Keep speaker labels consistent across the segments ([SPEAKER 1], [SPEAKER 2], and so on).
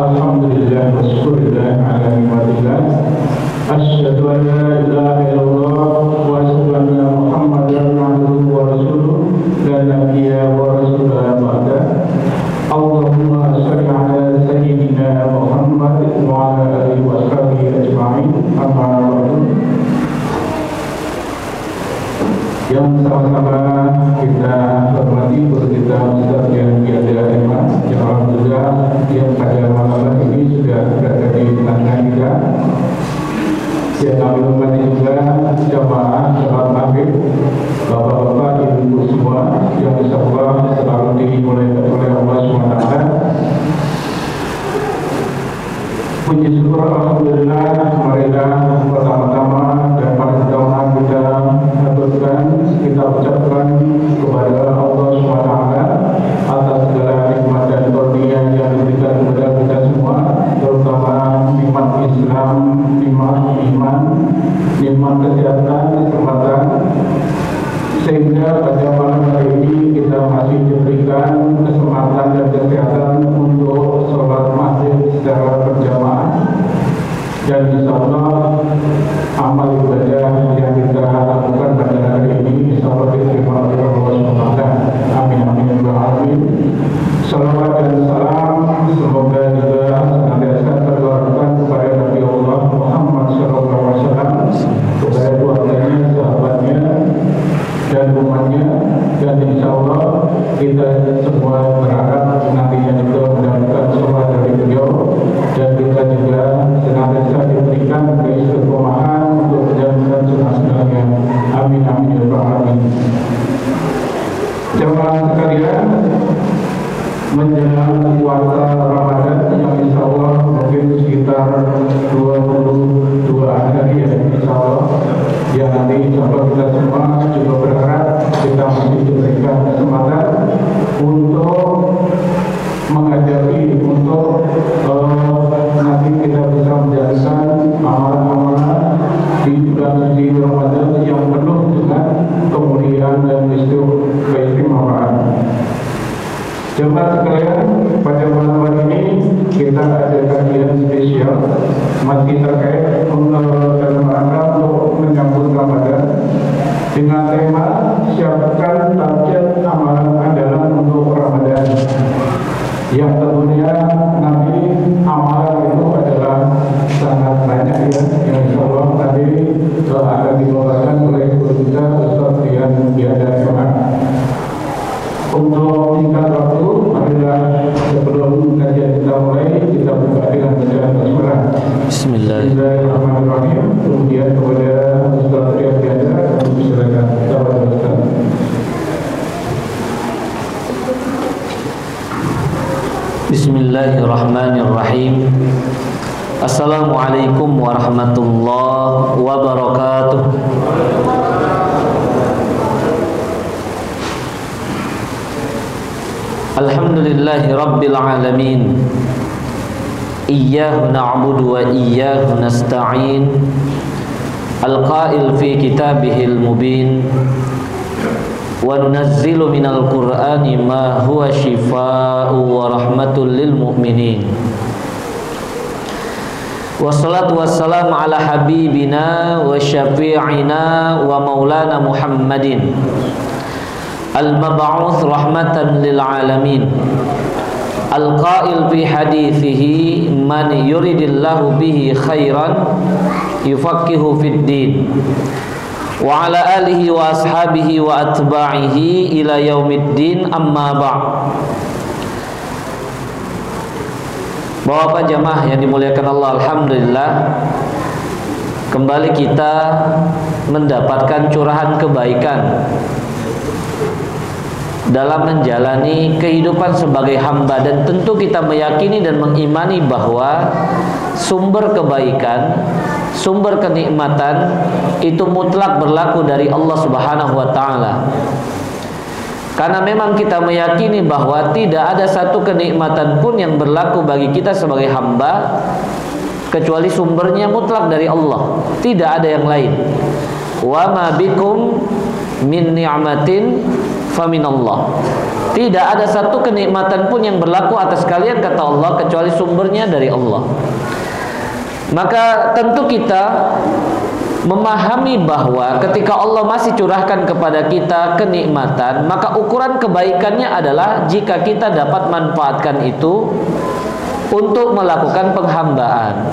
[SPEAKER 1] Alhamdulillah wa syukurillah ala nikmatillah. Asyhadu an la ilaha illallah wa asyhadu anna Muhammadan abduhu wa rasuluh la nabiyya wa rasulah ba'da. Allahumma shalli ala sayyidina Muhammad wa ala alihi wa sahbihi ajma'in. Amma ba'du. Yang sama-sama kita hormati guru kita Ustaz yang tiada hemat, yang alhamdulillah yang pada malam hari ini sudah berada di tengah kita. Yang kami hormati juga jamaah sholat maghrib, bapak-bapak, ibu-ibu semua yang insyaallah selalu dimulai oleh Allah SWT. Puji syukur alhamdulillah, marilah pertama-tama dan pada pertama kita haturkan, kita ucapkan kepada Allah SWT atas segala nikmat dan karunia yang diberikan kepada kita semua, terutama nikmat Islam, nikmat iman, nikmat kesehatan, kesempatan, sehingga pada malam hari ini kita masih diberikan kesempatan dan kesehatan untuk sholat maghrib secara berjamaah. Dan insyaallah amal ibadah yang kita lakukan pada hari ini insyaallah diterima oleh Allah SWT. Amin amin ya rabbal alamin. Salawat dan salam semoga juga senantiasa tercurahkan kepada Nabi Allah Muhammad SAW, kepada keluarganya, sahabatnya, dan umatnya, dan insyaallah kita semua berharap nantinya juga mendapatkan sholat dari beliau, dan kita juga senantiasa diberikan keistiqomahan untuk menjalankan sunnah-sunnahnya. Amin amin ya rabbal alamin. Jemaah sekalian, menjelang puasa Ramadan yang insyaallah mungkin sekitar 22 hari ya insyaallah, yang nanti insyaallah kita semua juga berharap kita masih diberikan kesempatan untuk menghadapi, untuk nanti kita bisa menjalankan amalan-amalan di bulan suci Ramadan yang penuh dengan kemuliaan dan keistimewaan. Jemaah sekalian, pada malam hari ini kita ada kajian spesial masih terkait dalam rangka untuk menyambut Ramadan dengan tema siapkan target amalan andalan untuk Ramadan. Yang tentunya nanti amalan itu adalah sangat banyak ya, yang insyaallah tadi akan dibawakan oleh guru kita Ustaz Rian Tiada Hemat. Untuk singkat waktu, marilah sebelum kajian kita mulai, kita buka dengan bacaan basmalah. Bismillahirrahmanirrahim. Kemudian kepada Ustaz Rian Tiada, silakan kepada Ustaz.
[SPEAKER 2] Bismillahirrahmanirrahim. Assalamualaikum warahmatullahi wabarakatuh. Alhamdulillahi rabbil alamin. Iyyahu na'budu wa iyyahu nasta'in. Al-qail fi kitabihil mubin. Wa nunazzilu minal qur'ani ma huwa shifaa'u wa rahmatul lil mu'minin. Wassalatu wassalamu ala habibina wa syafi'ina wa maulana Muhammadin al-mab'uts rahmatan lil alamin. Al-qail fi hadithihi man yuridillahu bihi khairan yufaqihu fid din. Wa ala alihi wa ashabihi wa atba'ihi ila yaumiddin, amma ba'd. Bapak jamaah yang dimuliakan Allah, alhamdulillah kembali kita mendapatkan curahan kebaikan dalam menjalani kehidupan sebagai hamba, dan tentu kita meyakini dan mengimani bahwa sumber kebaikan, sumber kenikmatan itu mutlak berlaku dari Allah Subhanahu wa taala. Karena memang kita meyakini bahwa tidak ada satu kenikmatan pun yang berlaku bagi kita sebagai hamba kecuali sumbernya mutlak dari Allah, tidak ada yang lain. Wa ma bikum min ni'matin faminallah. Tidak ada satu kenikmatan pun yang berlaku atas kalian, kata Allah, kecuali sumbernya dari Allah. Maka tentu kita memahami bahwa ketika Allah masih curahkan kepada kita kenikmatan, maka ukuran kebaikannya adalah jika kita dapat manfaatkan itu untuk melakukan penghambaan.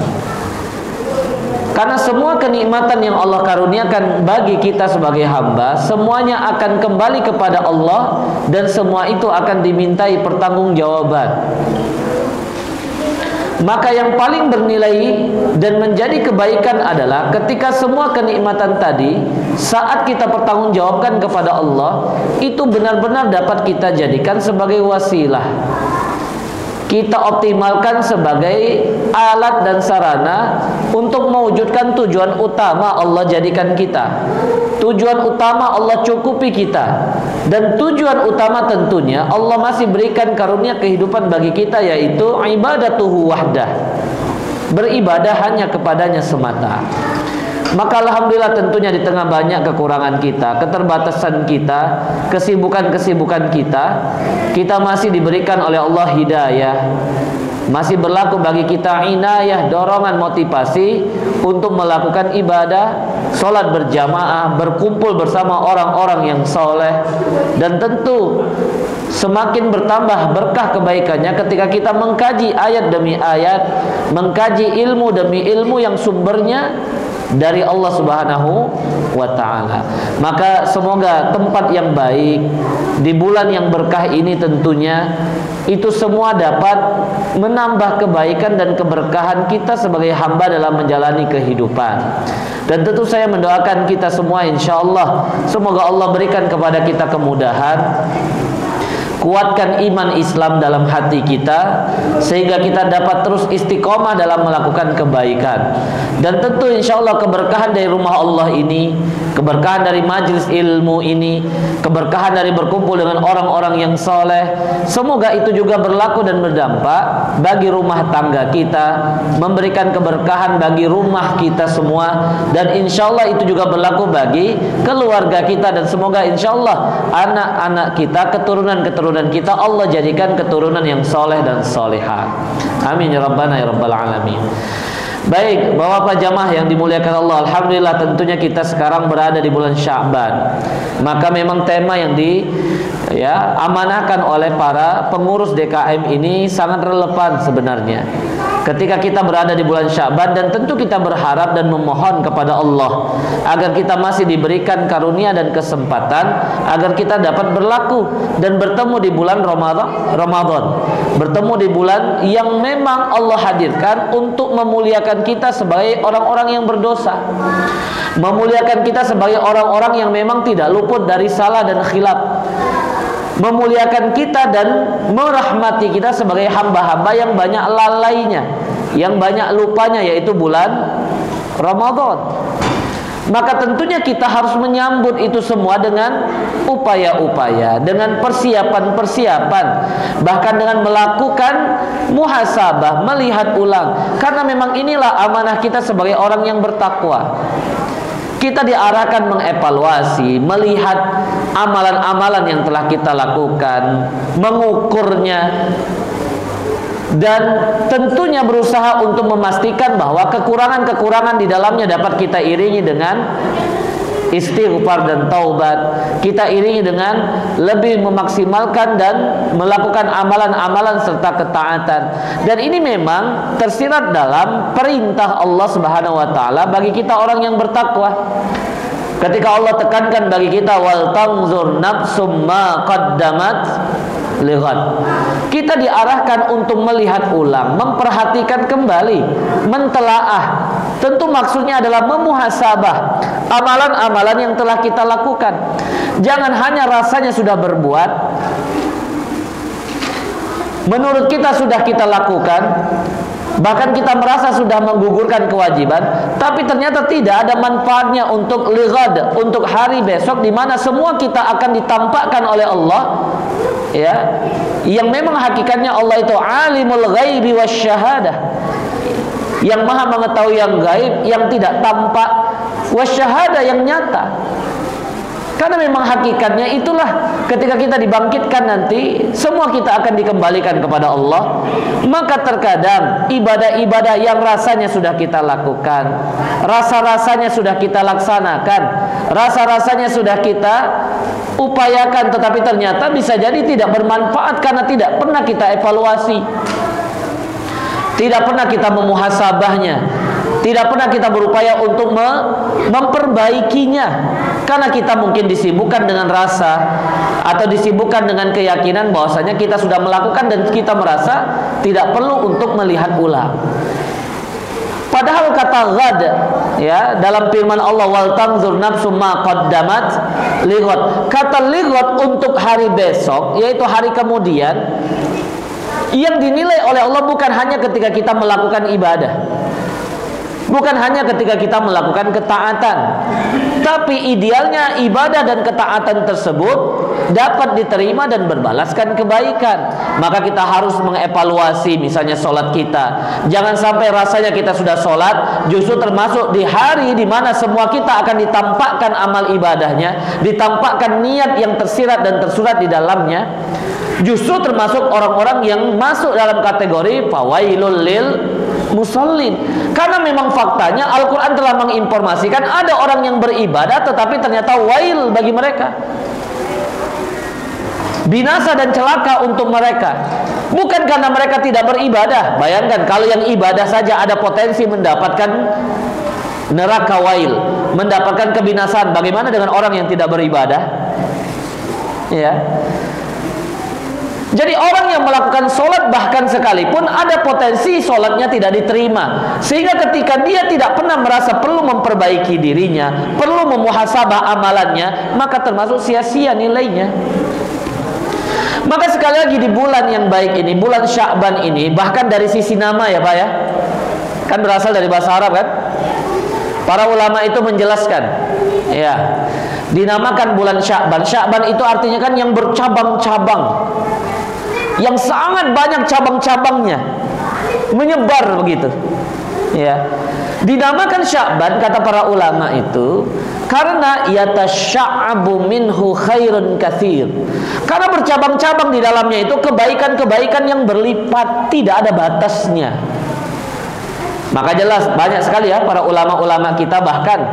[SPEAKER 2] Karena semua kenikmatan yang Allah karuniakan bagi kita sebagai hamba, semuanya akan kembali kepada Allah dan semua itu akan dimintai pertanggungjawaban. Maka yang paling bernilai dan menjadi kebaikan adalah ketika semua kenikmatan tadi saat kita pertanggungjawabkan kepada Allah, itu benar-benar dapat kita jadikan sebagai wasilah, kita optimalkan sebagai alat dan sarana untuk mewujudkan tujuan utama Allah jadikan kita. Tujuan utama Allah cukupi kita. Dan tujuan utama tentunya Allah masih berikan karunia kehidupan bagi kita, yaitu ibadatuhu wahdah, beribadah hanya kepadanya semata. Maka alhamdulillah tentunya di tengah banyak kekurangan kita, keterbatasan kita, kesibukan-kesibukan kita, kita masih diberikan oleh Allah hidayah. Masih berlaku bagi kita inayah, dorongan, motivasi untuk melakukan ibadah, sholat berjamaah, berkumpul bersama orang-orang yang soleh. Dan tentu semakin bertambah berkah kebaikannya ketika kita mengkaji ayat demi ayat, mengkaji ilmu demi ilmu yang sumbernya dari Allah Subhanahu wa ta'ala. Maka semoga tempat yang baik di bulan yang berkah ini tentunya itu semua dapat menambah kebaikan dan keberkahan kita sebagai hamba dalam menjalani kehidupan. Dan tentu saya mendoakan kita semua, insyaallah semoga Allah berikan kepada kita kemudahan, kuatkan iman Islam dalam hati kita sehingga kita dapat terus istiqomah dalam melakukan kebaikan. Dan tentu insyaallah keberkahan dari rumah Allah ini, keberkahan dari majelis ilmu ini, keberkahan dari berkumpul dengan orang-orang yang soleh, semoga itu juga berlaku dan berdampak bagi rumah tangga kita, memberikan keberkahan bagi rumah kita semua, dan insyaallah itu juga berlaku bagi keluarga kita. Dan semoga insyaallah anak-anak kita, keturunan-keturunan kita Allah jadikan keturunan yang soleh dan solehah. Amin ya rabbana ya rabbal alamin. Baik, Bapak jamaah yang dimuliakan Allah, alhamdulillah tentunya kita sekarang berada di bulan Sya'ban. Maka memang tema yang amanahkan oleh para pengurus DKM ini sangat relevan sebenarnya. Ketika kita berada di bulan Sya'ban, dan tentu kita berharap dan memohon kepada Allah agar kita masih diberikan karunia dan kesempatan agar kita dapat berlaku dan bertemu di bulan Ramadan, bertemu di bulan yang memang Allah hadirkan untuk memuliakan kita sebagai orang-orang yang berdosa, memuliakan kita sebagai orang-orang yang memang tidak luput dari salah dan khilaf, memuliakan kita dan merahmati kita sebagai hamba-hamba yang banyak lalainya, yang banyak lupanya, yaitu bulan Ramadan. Maka tentunya kita harus menyambut itu semua dengan upaya-upaya, dengan persiapan-persiapan, bahkan dengan melakukan muhasabah, melihat ulang. Karena memang inilah amanah kita sebagai orang yang bertakwa. Kita diarahkan mengevaluasi, melihat amalan-amalan yang telah kita lakukan, mengukurnya, dan tentunya berusaha untuk memastikan bahwa kekurangan-kekurangan di dalamnya dapat kita iringi dengan istighfar dan taubat. Kita iringi dengan lebih memaksimalkan dan melakukan amalan-amalan serta ketaatan. Dan ini memang tersirat dalam perintah Allah Subhanahu wa taala bagi kita orang yang bertakwa. Ketika Allah tekankan bagi kita wal tanzur nafsum ma qaddamat lighad, kita diarahkan untuk melihat ulang, memperhatikan kembali, mentelaah. Tentu maksudnya adalah memuhasabah amalan-amalan yang telah kita lakukan. Jangan hanya rasanya sudah berbuat, menurut kita sudah kita lakukan, bahkan kita merasa sudah menggugurkan kewajiban, tapi ternyata tidak ada manfaatnya untuk lighad, untuk hari besok di mana semua kita akan ditampakkan oleh Allah, ya, yang memang hakikatnya Allah itu alimul ghaibi wasyahadah, yang maha mengetahui yang gaib, yang tidak tampak, wasyahadah, yang nyata. Karena memang hakikatnya itulah, ketika kita dibangkitkan nanti, semua kita akan dikembalikan kepada Allah. Maka terkadang ibadah-ibadah yang rasanya sudah kita lakukan, rasa-rasanya sudah kita laksanakan, rasa-rasanya sudah kita upayakan, tetapi ternyata bisa jadi tidak bermanfaat karena tidak pernah kita evaluasi, tidak pernah kita memuhasabahnya, tidak pernah kita berupaya untuk memperbaikinya. Karena kita mungkin disibukkan dengan rasa atau disibukkan dengan keyakinan bahwasanya kita sudah melakukan dan kita merasa tidak perlu untuk melihat ulang. Padahal kata ghad, ya, dalam firman Allah, wal tanzur nafsum ma qaddamat lighad. Kata lighad untuk hari besok, yaitu hari kemudian, yang dinilai oleh Allah bukan hanya ketika kita melakukan ibadah, bukan hanya ketika kita melakukan ketaatan, tapi idealnya ibadah dan ketaatan tersebut dapat diterima dan berbalaskan kebaikan. Maka kita harus mengevaluasi misalnya sholat kita. Jangan sampai rasanya kita sudah sholat, justru termasuk di hari di mana semua kita akan ditampakkan amal ibadahnya, ditampakkan niat yang tersirat dan tersurat di dalamnya, justru termasuk orang-orang yang masuk dalam kategori fawailul lil musallin. Karena memang faktanya Al-Quran telah menginformasikan ada orang yang beribadah tetapi ternyata wail bagi mereka, binasa dan celaka untuk mereka. Bukan karena mereka tidak beribadah. Bayangkan kalau yang ibadah saja ada potensi mendapatkan neraka wail, mendapatkan kebinasaan, bagaimana dengan orang yang tidak beribadah? Ya. Jadi orang yang melakukan sholat bahkan sekalipun ada potensi sholatnya tidak diterima. Sehingga ketika dia tidak pernah merasa perlu memperbaiki dirinya, perlu memuhasabah amalannya, maka termasuk sia-sia nilainya. Maka sekali lagi di bulan yang baik ini, bulan Sya'ban ini, bahkan dari sisi nama ya Pak ya, kan berasal dari bahasa Arab kan. Para ulama itu menjelaskan, ya, dinamakan bulan Sya'ban. Sya'ban itu artinya kan yang bercabang-cabang, yang sangat banyak cabang-cabangnya, menyebar begitu. Ya. Dinamakan Sya'ban kata para ulama itu karena yatasya'abu minhu khairun katsir. Karena bercabang-cabang di dalamnya itu kebaikan-kebaikan yang berlipat, tidak ada batasnya. Maka jelas banyak sekali ya para ulama-ulama kita bahkan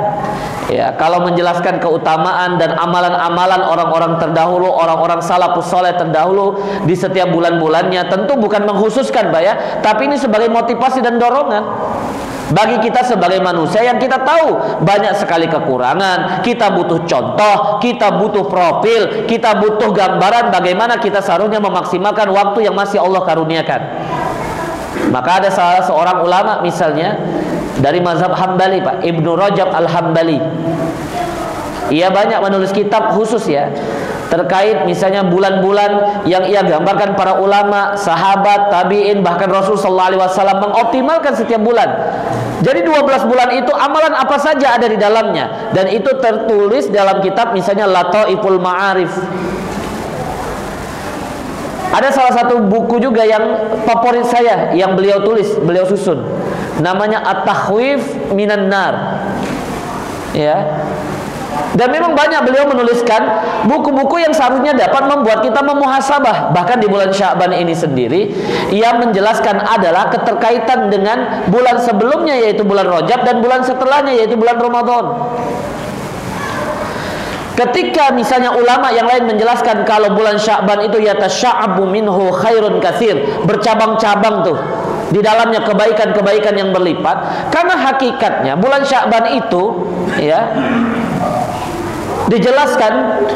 [SPEAKER 2] ya kalau menjelaskan keutamaan dan amalan-amalan orang-orang terdahulu, orang-orang salafus saleh terdahulu di setiap bulan-bulannya, tentu bukan mengkhususkan Pak ya, tapi ini sebagai motivasi dan dorongan bagi kita sebagai manusia yang kita tahu banyak sekali kekurangan. Kita butuh contoh, kita butuh profil, kita butuh gambaran bagaimana kita seharusnya memaksimalkan waktu yang masih Allah karuniakan. Maka ada salah seorang ulama misalnya dari mazhab Hambali Pak, Ibnu Rajab Al-Hambali. Ia banyak menulis kitab khusus ya terkait misalnya bulan-bulan yang ia gambarkan para ulama, sahabat, tabi'in, bahkan Rasul sallallahu alaihi wasallam mengoptimalkan setiap bulan. Jadi 12 bulan itu amalan apa saja ada di dalamnya, dan itu tertulis dalam kitab misalnya Lataiful Ma'arif. Ada salah satu buku juga yang favorit saya yang beliau tulis, beliau susun, namanya At-Takhwif Minan Nar. Ya. Dan memang banyak beliau menuliskan buku-buku yang seharusnya dapat membuat kita memuhasabah. Bahkan di bulan Sya'ban ini sendiri ia menjelaskan adalah keterkaitan dengan bulan sebelumnya yaitu bulan Rajab dan bulan setelahnya yaitu bulan Ramadan. Ketika misalnya ulama yang lain menjelaskan kalau bulan Sya'ban itu yatasya'abu minhu khairun katsir, bercabang-cabang tuh di dalamnya kebaikan-kebaikan yang berlipat. Karena hakikatnya bulan Sya'ban itu ya dijelaskan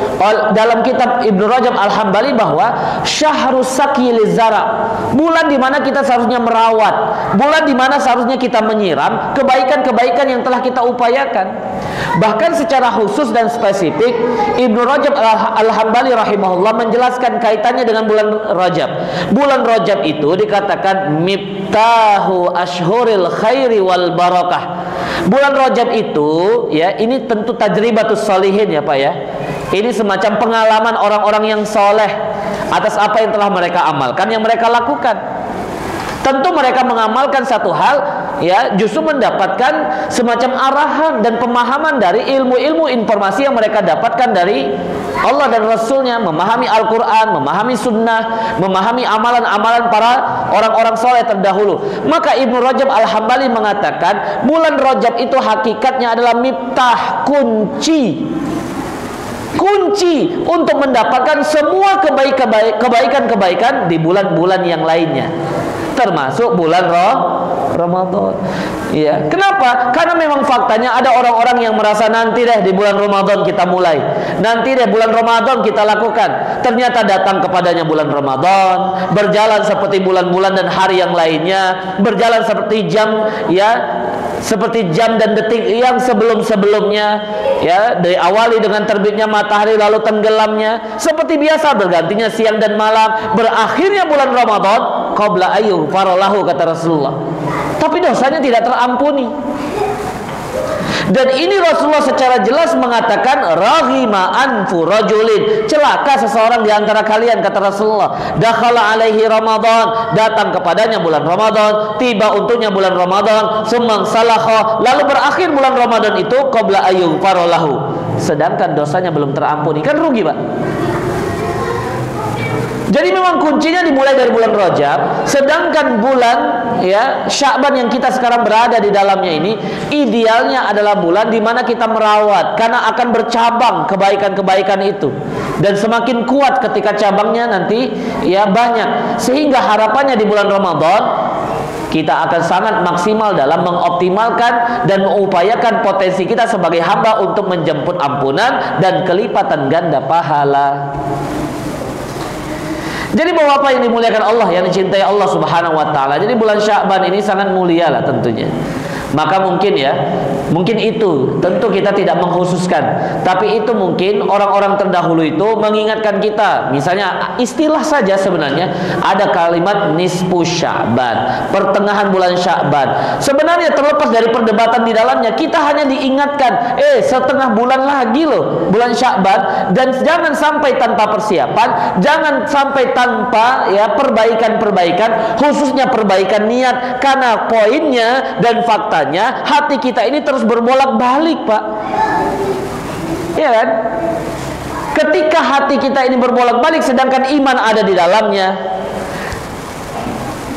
[SPEAKER 2] dalam kitab Ibnu Rajab Al-Hambali bahwa syahrus saqi lizara, bulan di mana kita seharusnya merawat, bulan di mana seharusnya kita menyiram kebaikan-kebaikan yang telah kita upayakan. Bahkan secara khusus dan spesifik Ibnu Rajab Al-Hambali rahimahullah menjelaskan kaitannya dengan bulan Rajab. Bulan Rajab itu dikatakan miftahu ashhuril khairi wal barakah. Bulan Rajab itu ya, ini tentu tajribatus sholihin ya Pak ya. Ini semacam pengalaman orang-orang yang soleh atas apa yang telah mereka amalkan, yang mereka lakukan. Tentu mereka mengamalkan satu hal, ya, justru mendapatkan semacam arahan dan pemahaman dari ilmu-ilmu informasi yang mereka dapatkan dari Allah dan Rasulnya, memahami Al-Quran, memahami Sunnah, memahami amalan-amalan para orang-orang soleh terdahulu. Maka Ibnu Rajab Al-Hambali mengatakan, bulan Rajab itu hakikatnya adalah miftah, kunci untuk mendapatkan semua kebaikan-kebaikan di bulan-bulan yang lainnya, termasuk bulan Ramadan. Ya, kenapa? Karena memang faktanya ada orang-orang yang merasa nanti deh di bulan Ramadan kita mulai, nanti deh bulan Ramadan kita lakukan. Ternyata datang kepadanya bulan Ramadan, berjalan seperti bulan-bulan dan hari yang lainnya, berjalan seperti jam, ya, seperti jam dan detik yang sebelum-sebelumnya, ya, diawali dengan terbitnya matahari lalu tenggelamnya, seperti biasa bergantinya siang dan malam, berakhirnya bulan Ramadan qabla ayyuh faralahu, kata Rasulullah. Tapi dosanya tidak terampuni. Dan ini Rasulullah secara jelas mengatakan, raghima anfu rajulin, celaka seseorang di antara kalian, kata Rasulullah, dakhala alaihi Ramadan, datang kepadanya bulan Ramadan, tiba untuknya bulan Ramadan, sumang salakha, lalu berakhir bulan Ramadan itu qabla ayyuh faralahu, sedangkan dosanya belum terampuni. Kan rugi, Pak. Jadi memang kuncinya dimulai dari bulan Rajab, sedangkan bulan, ya, Sya'ban yang kita sekarang berada di dalamnya ini idealnya adalah bulan di mana kita merawat, karena akan bercabang kebaikan-kebaikan itu, dan semakin kuat ketika cabangnya nanti, ya, banyak, sehingga harapannya di bulan Ramadan kita akan sangat maksimal dalam mengoptimalkan dan mengupayakan potensi kita sebagai hamba untuk menjemput ampunan dan kelipatan ganda pahala. Jadi Bapak yang dimuliakan Allah, yang dicintai Allah Subhanahu wa taala. Jadi bulan Sya'ban ini sangat mulia lah tentunya. Maka mungkin, ya, mungkin itu tentu kita tidak mengkhususkan, tapi itu mungkin orang-orang terdahulu itu mengingatkan kita. Misalnya istilah saja sebenarnya ada kalimat nisfu Sya'ban, pertengahan bulan Sya'ban. Sebenarnya terlepas dari perdebatan di dalamnya, kita hanya diingatkan, setengah bulan lagi loh bulan Sya'ban, dan jangan sampai tanpa persiapan, jangan sampai tanpa, ya, perbaikan-perbaikan, khususnya perbaikan niat, karena poinnya dan fakta hati kita ini terus berbolak-balik, Pak. Iya kan? Ketika hati kita ini berbolak-balik sedangkan iman ada di dalamnya,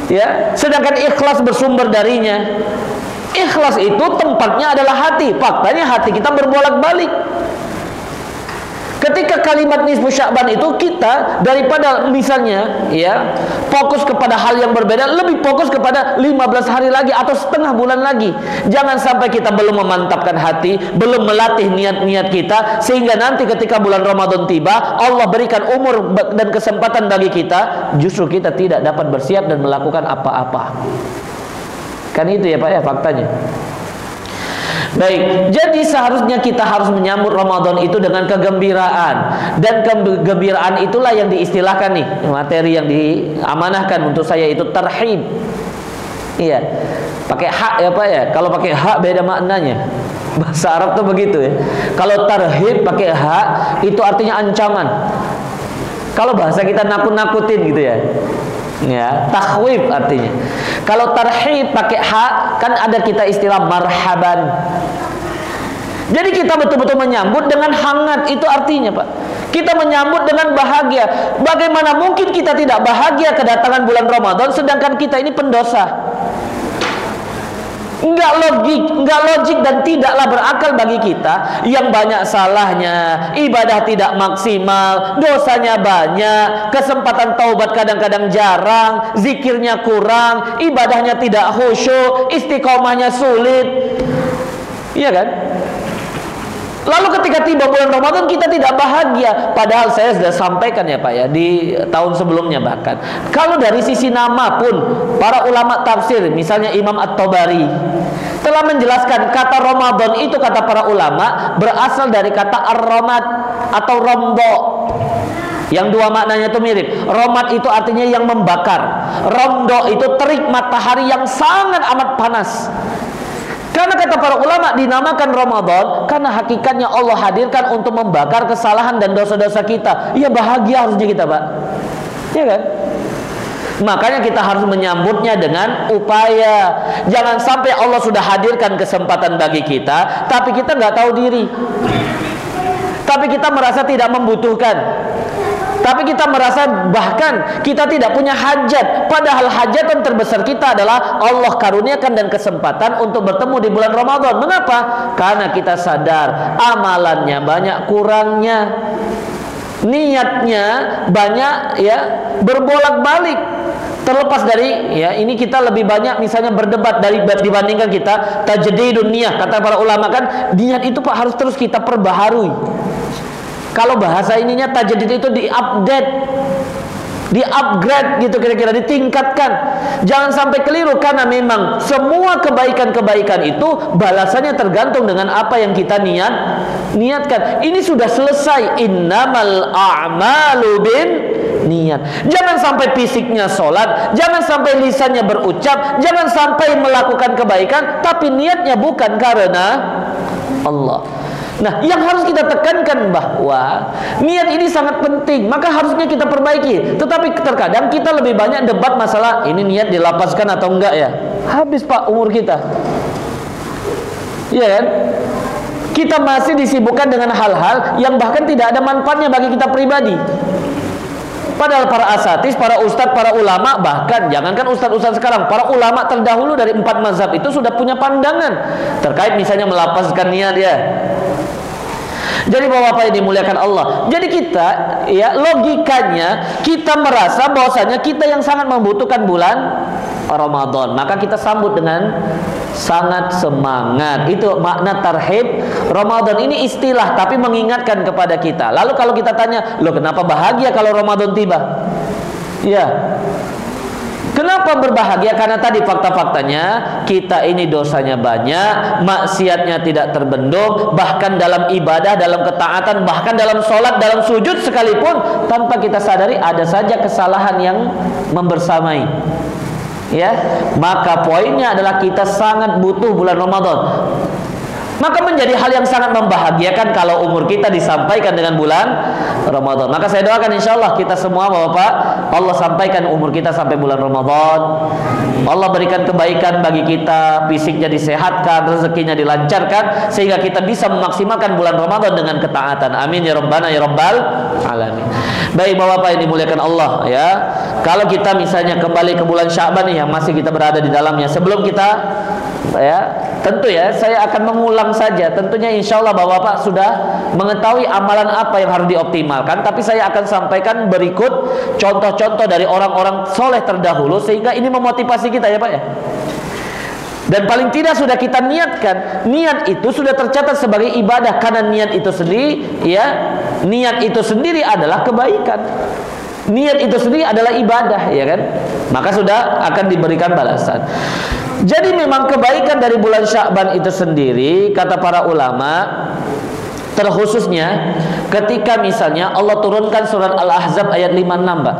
[SPEAKER 2] ya, sedangkan ikhlas bersumber darinya. Ikhlas itu tempatnya adalah hati. Faktanya hati kita berbolak-balik. Ketika kalimat nisfu Sya'ban itu kita daripada misalnya, ya, fokus kepada hal yang berbeda, lebih fokus kepada 15 hari lagi atau setengah bulan lagi. Jangan sampai kita belum memantapkan hati, belum melatih niat-niat kita, sehingga nanti ketika bulan Ramadan tiba, Allah berikan umur dan kesempatan bagi kita, justru kita tidak dapat bersiap dan melakukan apa-apa. Kan itu, ya Pak, ya, faktanya. Baik, jadi seharusnya kita harus menyambut Ramadan itu dengan kegembiraan, dan kegembiraan itulah yang diistilahkan nih, materi yang diamanahkan untuk saya itu tarhib. Iya, pakai hak, ya Pak, ya. Kalau pakai hak beda maknanya. Bahasa Arab tuh begitu, ya. Kalau tarhib pakai hak itu artinya ancaman. Kalau bahasa kita nakut-nakutin gitu, ya. Ya, takhwif artinya. Kalau tarhib pakai hak, kan ada kita istilah marhaban. Jadi kita betul-betul menyambut dengan hangat, itu artinya, Pak. Kita menyambut dengan bahagia. Bagaimana mungkin kita tidak bahagia kedatangan bulan Ramadan sedangkan kita ini pendosa? Enggak logik dan tidaklah berakal bagi kita yang banyak salahnya, ibadah tidak maksimal, dosanya banyak, kesempatan taubat kadang-kadang jarang, zikirnya kurang, ibadahnya tidak khusyuk, istiqomahnya sulit. Iya kan? Lalu ketika tiba bulan Ramadan kita tidak bahagia. Padahal saya sudah sampaikan, ya Pak, ya, di tahun sebelumnya bahkan, kalau dari sisi nama pun para ulama tafsir, misalnya Imam At-Tabari telah menjelaskan kata Ramadan itu, kata para ulama, berasal dari kata ar-ramad atau romdo, yang dua maknanya itu mirip. Romad itu artinya yang membakar, romdo itu terik matahari yang sangat amat panas. Karena kata para ulama dinamakan Ramadan karena hakikatnya Allah hadirkan untuk membakar kesalahan dan dosa-dosa kita. Iya, bahagia harusnya kita, Pak. Iya kan? Makanya kita harus menyambutnya dengan upaya. Jangan sampai Allah sudah hadirkan kesempatan bagi kita, tapi kita nggak tahu diri, tapi kita merasa tidak membutuhkan, tapi kita merasa bahkan kita tidak punya hajat. Padahal hajatan terbesar kita adalah Allah karuniakan dan kesempatan untuk bertemu di bulan Ramadan. Mengapa? Karena kita sadar amalannya banyak kurangnya, niatnya banyak ya berbolak-balik. Terlepas dari ya ini kita lebih banyak misalnya berdebat dibandingkan kita tajdidun niyah. Kata para ulama kan niat itu Pak harus terus kita perbaharui. Kalau bahasa ininya tajdid itu di-update, di-upgrade gitu kira-kira, ditingkatkan. Jangan sampai keliru, karena memang semua kebaikan-kebaikan itu balasannya tergantung dengan apa yang kita niatkan. Ini sudah selesai, innamal a'malu bin niat. Jangan sampai fisiknya sholat, jangan sampai lisannya berucap, jangan sampai melakukan kebaikan tapi niatnya bukan karena Allah. Nah, yang harus kita tekankan bahwa niat ini sangat penting, maka harusnya kita perbaiki. Tetapi terkadang kita lebih banyak debat masalah ini niat dilapaskan atau enggak ya. Habis Pak umur kita. Iya kan? Kita masih disibukkan dengan hal-hal yang bahkan tidak ada manfaatnya bagi kita pribadi. Padahal para asatis, para ustadz, para ulama, bahkan jangankan ustadz-ustadz sekarang, para ulama terdahulu dari 4 mazhab itu sudah punya pandangan terkait misalnya melapaskan niat ya. Jadi Bapak-bapak yang dimuliakan Allah, jadi kita ya logikanya kita merasa bahwasanya kita yang sangat membutuhkan bulan Ramadan, maka kita sambut dengan sangat semangat. Itu makna tarhib Ramadan. Ini istilah tapi mengingatkan kepada kita. Lalu kalau kita tanya, loh kenapa bahagia kalau Ramadan tiba? Ya, kenapa berbahagia? Karena tadi fakta-faktanya kita ini dosanya banyak, maksiatnya tidak terbendung, bahkan dalam ibadah, dalam ketaatan, bahkan dalam sholat, dalam sujud sekalipun tanpa kita sadari ada saja kesalahan yang membersamai. Ya, maka poinnya adalah kita sangat butuh bulan Ramadan. Maka menjadi hal yang sangat membahagiakan kalau umur kita disampaikan dengan bulan Ramadan. Maka saya doakan insya Allah kita semua Bapak, Allah sampaikan umur kita sampai bulan Ramadan. Allah berikan kebaikan bagi kita, fisiknya disehatkan, rezekinya dilancarkan, sehingga kita bisa memaksimalkan bulan Ramadan dengan ketaatan. Amin ya Rabbana ya Rabbal Alamin. Baik Bapak yang dimuliakan Allah ya. Kalau kita misalnya kembali ke bulan Sya'ban yang masih kita berada di dalamnya, sebelum kita ya tentu ya saya akan mengulang saja. Tentunya insya Allah Bapak-bapak sudah mengetahui amalan apa yang harus dioptimalkan, tapi saya akan sampaikan berikut contoh-contoh dari orang-orang soleh terdahulu sehingga ini memotivasi kita ya Pak ya. Dan paling tidak sudah kita niatkan, niat itu sudah tercatat sebagai ibadah, karena niat itu sendiri ya, niat itu sendiri adalah kebaikan. Niat itu sendiri adalah ibadah ya kan. Maka sudah akan diberikan balasan. Jadi memang kebaikan dari bulan Sya'ban itu sendiri, kata para ulama, terkhususnya ketika misalnya Allah turunkan surat Al-Ahzab ayat 56 Pak.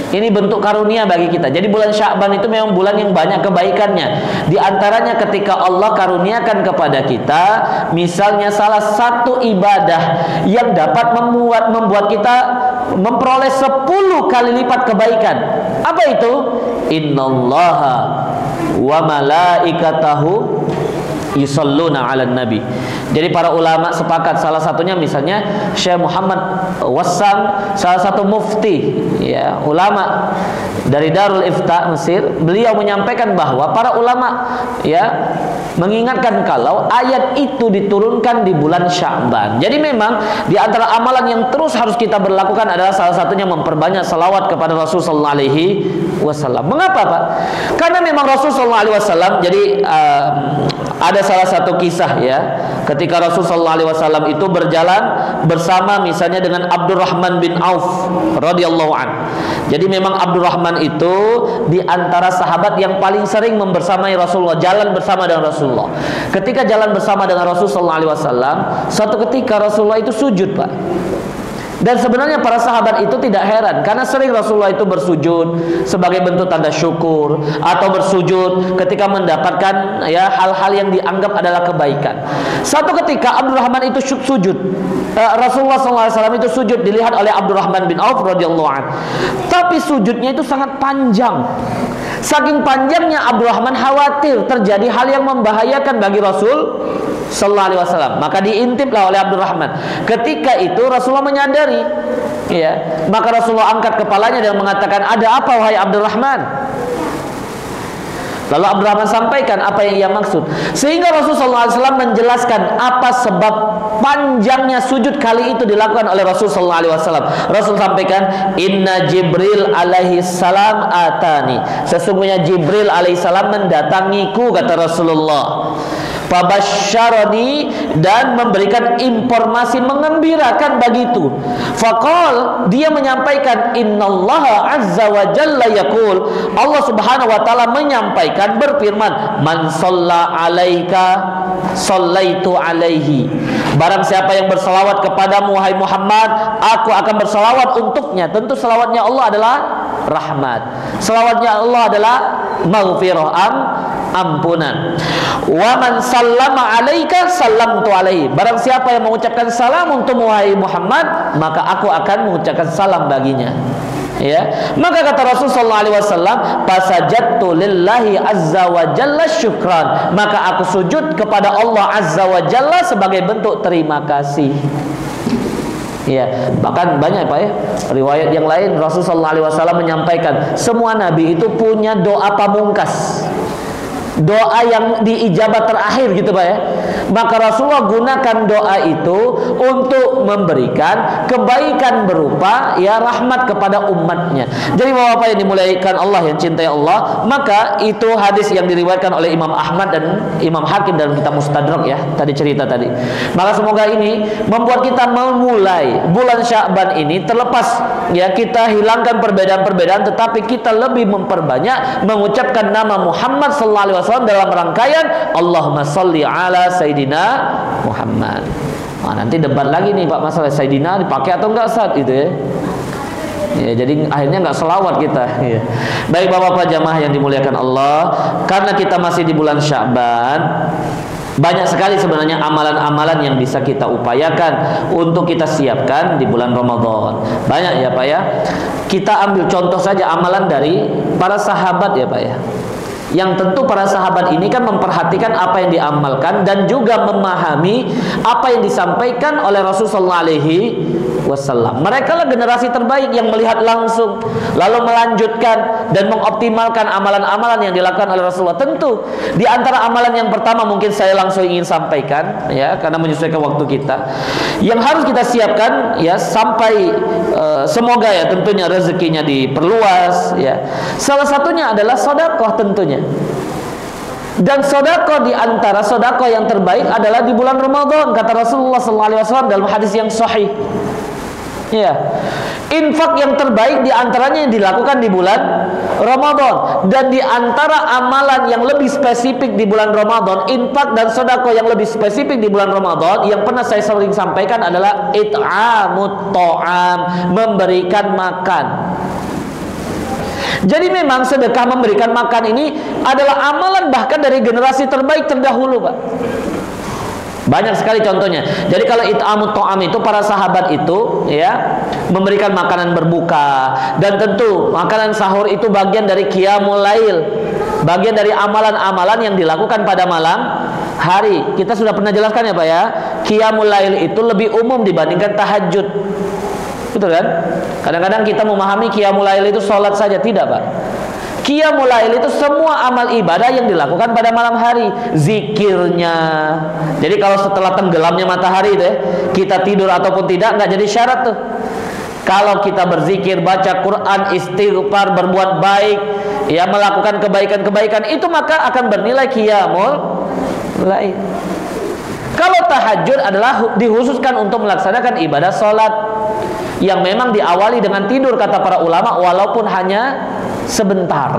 [SPEAKER 2] Ini bentuk karunia bagi kita. Jadi bulan Sya'ban itu memang bulan yang banyak kebaikannya. Di antaranya ketika Allah karuniakan kepada kita misalnya salah satu ibadah yang dapat membuat kita memperoleh 10 kali lipat kebaikan. Apa itu? Innallaha wa malaikatahu yusalluna 'alan nabi. Jadi para ulama sepakat, salah satunya misalnya Syekh Muhammad Wassam, salah satu mufti ya, ulama dari Darul Ifta Mesir, beliau menyampaikan bahwa para ulama ya mengingatkan kalau ayat itu diturunkan di bulan Sya'ban. Jadi memang di antara amalan yang terus harus kita berlakukan adalah salah satunya memperbanyak salawat kepada Rasul sallallahu alaihi wasallam. Mengapa Pak? Karena memang Rasul sallallahu alaihi wasallam, jadi ada salah satu kisah ya, ketika Rasul sallallahu alaihi wasallam itu berjalan bersama misalnya dengan Abdurrahman bin Auf radhiyallahu an. Jadi memang Abdurrahman itu di antara sahabat yang paling sering membersamai Rasulullah, jalan bersama dengan Rasulullah. Ketika jalan bersama dengan Rasul sallallahu alaihi wasallam, suatu ketika Rasulullah itu sujud Pak. Dan sebenarnya para sahabat itu tidak heran, karena sering Rasulullah itu bersujud sebagai bentuk tanda syukur, atau bersujud ketika mendapatkan ya hal-hal yang dianggap adalah kebaikan. Satu ketika Abdurrahman itu sujud, Rasulullah SAW itu sujud, dilihat oleh Abdurrahman bin Auf radhiyallahu anhu. Tapi sujudnya itu sangat panjang. Saking panjangnya Abdurrahman khawatir terjadi hal yang membahayakan bagi Rasul sallallahu alaihi wasallam. Maka diintiplah oleh Abdurrahman. Ketika itu Rasulullah menyadari, ya, maka Rasulullah angkat kepalanya dan mengatakan, "Ada apa wahai Abdurrahman?" Lalu Abdurrahman sampaikan apa yang ia maksud. Sehingga Rasulullah SAW menjelaskan apa sebab panjangnya sujud kali itu dilakukan oleh Rasulullah SAW. Rasul sampaikan, "Inna Jibril alaihi salam atani." Sesungguhnya Jibril alaihi salam mendatangiku, kata Rasulullah. Fabasyarani, dan memberikan informasi mengembirakan begitu. Faqal, dia menyampaikan, innallaha azza wa jalla yaqul, Allah subhanahu wa ta'ala menyampaikan, berfirman, man shalla alaika shallaitu alaihi. Barang siapa yang bersalawat kepadamu wahai Muhammad, aku akan bersalawat untuknya. Tentu salawatnya Allah adalah rahmat, salawatnya Allah adalah maghfirah, ampunan. Wa man sallama alaika sallamtu alaihi. Barang siapa yang mengucapkan salam untuk wahai Muhammad, maka aku akan mengucapkan salam baginya. Ya, maka kata Rasulullah SAW, fasajadtu lillahi azza wa jalla syukran. Maka aku sujud kepada Allah azza wa jalla sebagai bentuk terima kasih. Ya, bahkan banyak Pak ya, riwayat yang lain Rasulullah SAW menyampaikan, semua nabi itu punya doa pamungkas, doa yang diijabah terakhir gitu Pak ya. Maka Rasulullah gunakan doa itu untuk memberikan kebaikan berupa ya rahmat kepada umatnya. Jadi Bapak yang dimuliakan Allah, yang cintai Allah, maka itu hadis yang diriwayatkan oleh Imam Ahmad dan Imam Hakim dalam kitab Mustadrak ya, tadi cerita tadi. Maka semoga ini membuat kita memulai bulan Sya'ban ini, terlepas ya kita hilangkan perbedaan-perbedaan, tetapi kita lebih memperbanyak mengucapkan nama Muhammad sallallahu alaihi wasallam dalam rangkaian Allahumma sholli ala Sayyidina Muhammad. Nah, nanti debat lagi nih Pak masalah Sayyidina dipakai atau enggak saat itu ya. Ya, jadi akhirnya nggak selawat kita. Ya. Baik Bapak-bapak jamaah yang dimuliakan Allah, karena kita masih di bulan Sya'ban, banyak sekali sebenarnya amalan-amalan yang bisa kita upayakan untuk kita siapkan di bulan Ramadan. Banyak ya Pak ya. Kita ambil contoh saja amalan dari para sahabat ya Pak ya. Yang tentu para sahabat ini kan memperhatikan apa yang diamalkan dan juga memahami apa yang disampaikan oleh Rasulullah SAW. Mereka lah generasi terbaik yang melihat langsung, lalu melanjutkan dan mengoptimalkan amalan-amalan yang dilakukan oleh Rasulullah. Tentu di antara amalan yang pertama mungkin saya langsung ingin sampaikan ya, karena menyesuaikan waktu kita, yang harus kita siapkan ya sampai semoga ya tentunya rezekinya diperluas ya. Salah satunya adalah sedekah tentunya. Dan sedekah di antara sedekah yang terbaik adalah di bulan Ramadan, kata Rasulullah SAW dalam hadis yang sahih. Ya, infak yang terbaik di antaranya yang dilakukan di bulan Ramadan. Dan di antara amalan yang lebih spesifik di bulan Ramadan, infak dan sedekah yang lebih spesifik di bulan Ramadan, yang pernah saya sering sampaikan adalah it'amut ta'am, memberikan makan. Jadi memang sedekah memberikan makan ini adalah amalan bahkan dari generasi terbaik terdahulu Pak. Banyak sekali contohnya. Jadi kalau it'amut ta'am itu para sahabat itu ya memberikan makanan berbuka, dan tentu makanan sahur itu bagian dari qiyamul lail, bagian dari amalan-amalan yang dilakukan pada malam hari. Kita sudah pernah jelaskan ya Pak ya, qiyamul lail itu lebih umum dibandingkan tahajud. Betul kan? Kadang-kadang kita memahami qiyamul lail itu sholat saja, tidak Pak. Qiyamul lail itu semua amal ibadah yang dilakukan pada malam hari, zikirnya. Jadi kalau setelah tenggelamnya matahari itu ya, kita tidur ataupun tidak, nggak jadi syarat tuh. Kalau kita berzikir, baca Quran, istighfar, berbuat baik, ya melakukan kebaikan-kebaikan, itu maka akan bernilai qiyamul lail. Kalau tahajud adalah dikhususkan untuk melaksanakan ibadah sholat yang memang diawali dengan tidur, kata para ulama, walaupun hanya sebentar.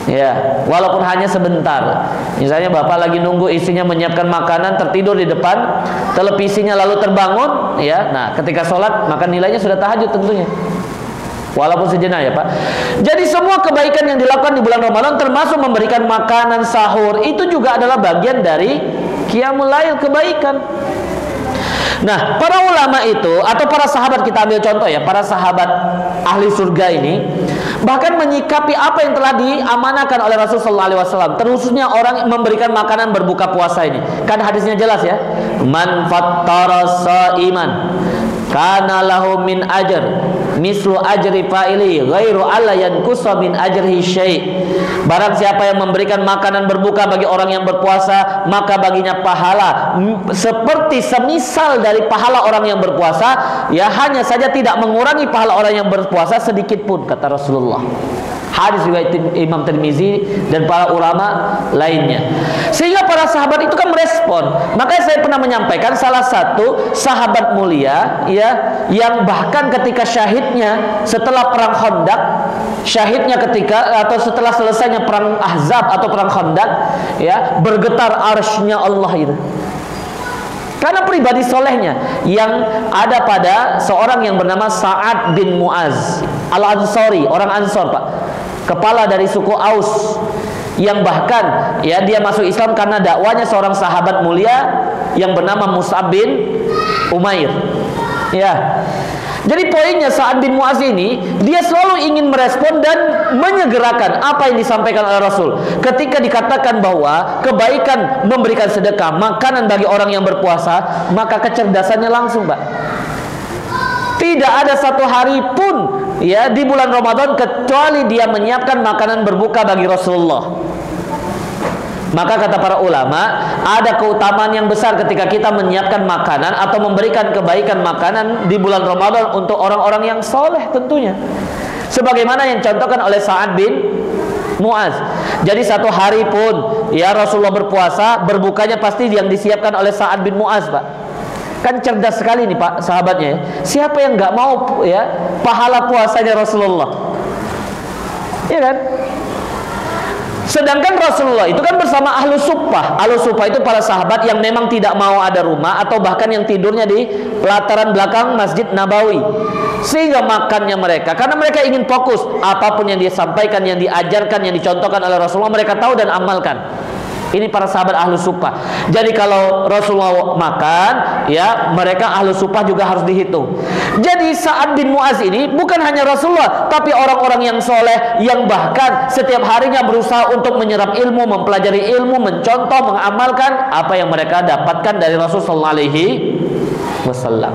[SPEAKER 2] Ya, walaupun hanya sebentar. Misalnya bapak lagi nunggu istrinya menyiapkan makanan, tertidur di depan televisinya lalu terbangun, ya. Nah, ketika sholat maka nilainya sudah tahajud tentunya. Walaupun sejenak ya Pak. Jadi semua kebaikan yang dilakukan di bulan Ramadan termasuk memberikan makanan sahur itu juga adalah bagian dari qiyamul lail, kebaikan. Nah, para ulama itu atau para sahabat, kita ambil contoh ya, para sahabat ahli surga ini bahkan menyikapi apa yang telah diamanahkan oleh Rasulullah SAW, terkhususnya orang memberikan makanan berbuka puasa ini. Kan hadisnya jelas ya, man fattara shaiman kana lahu min ajr mislu ajri fa'ili ghairu alla yanqusa min ajrihi syai'. Barang siapa yang memberikan makanan berbuka bagi orang yang berpuasa, maka baginya pahala seperti semisal dari pahala orang yang berpuasa, ya hanya saja tidak mengurangi pahala orang yang berpuasa sedikit pun, kata Rasulullah. Hadis riwayat Imam Tirmizi dan para ulama lainnya. Sehingga para sahabat itu kan merespon. Makanya saya pernah menyampaikan salah satu sahabat mulia ya, yang bahkan ketika syahidnya setelah perang Khandaq, syahidnya ketika atau setelah selesainya perang Ahzab atau perang Khandaq, ya, bergetar arsy-nya Allah itu. Karena pribadi solehnya yang ada pada seorang yang bernama Sa'ad bin Mu'az Al-Ansari, orang Ansor Pak, kepala dari suku Aus, yang bahkan ya dia masuk Islam karena dakwanya seorang sahabat mulia yang bernama Mus'ab bin Umair. Ya. Jadi poinnya Sa'ad bin Mu'az ini dia selalu ingin merespon dan menyegerakan apa yang disampaikan oleh Rasul. Ketika dikatakan bahwa kebaikan memberikan sedekah, makanan bagi orang yang berpuasa, maka kecerdasannya langsung, Pak. Tidak ada satu hari pun ya di bulan Ramadan kecuali dia menyiapkan makanan berbuka bagi Rasulullah. Maka kata para ulama, ada keutamaan yang besar ketika kita menyiapkan makanan atau memberikan kebaikan makanan di bulan Ramadan untuk orang-orang yang soleh tentunya. Sebagaimana yang contohkan oleh Sa'ad bin Mu'az. Jadi satu hari pun ya Rasulullah berpuasa, berbukanya pasti yang disiapkan oleh Sa'ad bin Mu'az, Pak. Kan cerdas sekali nih Pak sahabatnya. Siapa yang nggak mau ya pahala puasanya Rasulullah? Iya kan? Sedangkan Rasulullah itu kan bersama ahlu suffah. Ahlu suffah itu para sahabat yang memang tidak mau ada rumah atau bahkan yang tidurnya di pelataran belakang Masjid Nabawi. Sehingga makannya mereka, karena mereka ingin fokus, apapun yang dia sampaikan, yang diajarkan, yang dicontohkan oleh Rasulullah, mereka tahu dan amalkan. Ini para sahabat ahlu suffah. Jadi kalau Rasulullah makan, ya mereka ahlu suffah juga harus dihitung. Jadi Sa'ad bin Mu'az ini bukan hanya Rasulullah, tapi orang-orang yang soleh, yang bahkan setiap harinya berusaha untuk menyerap ilmu, mempelajari ilmu, mencontoh, mengamalkan apa yang mereka dapatkan dari Rasulullah SAW.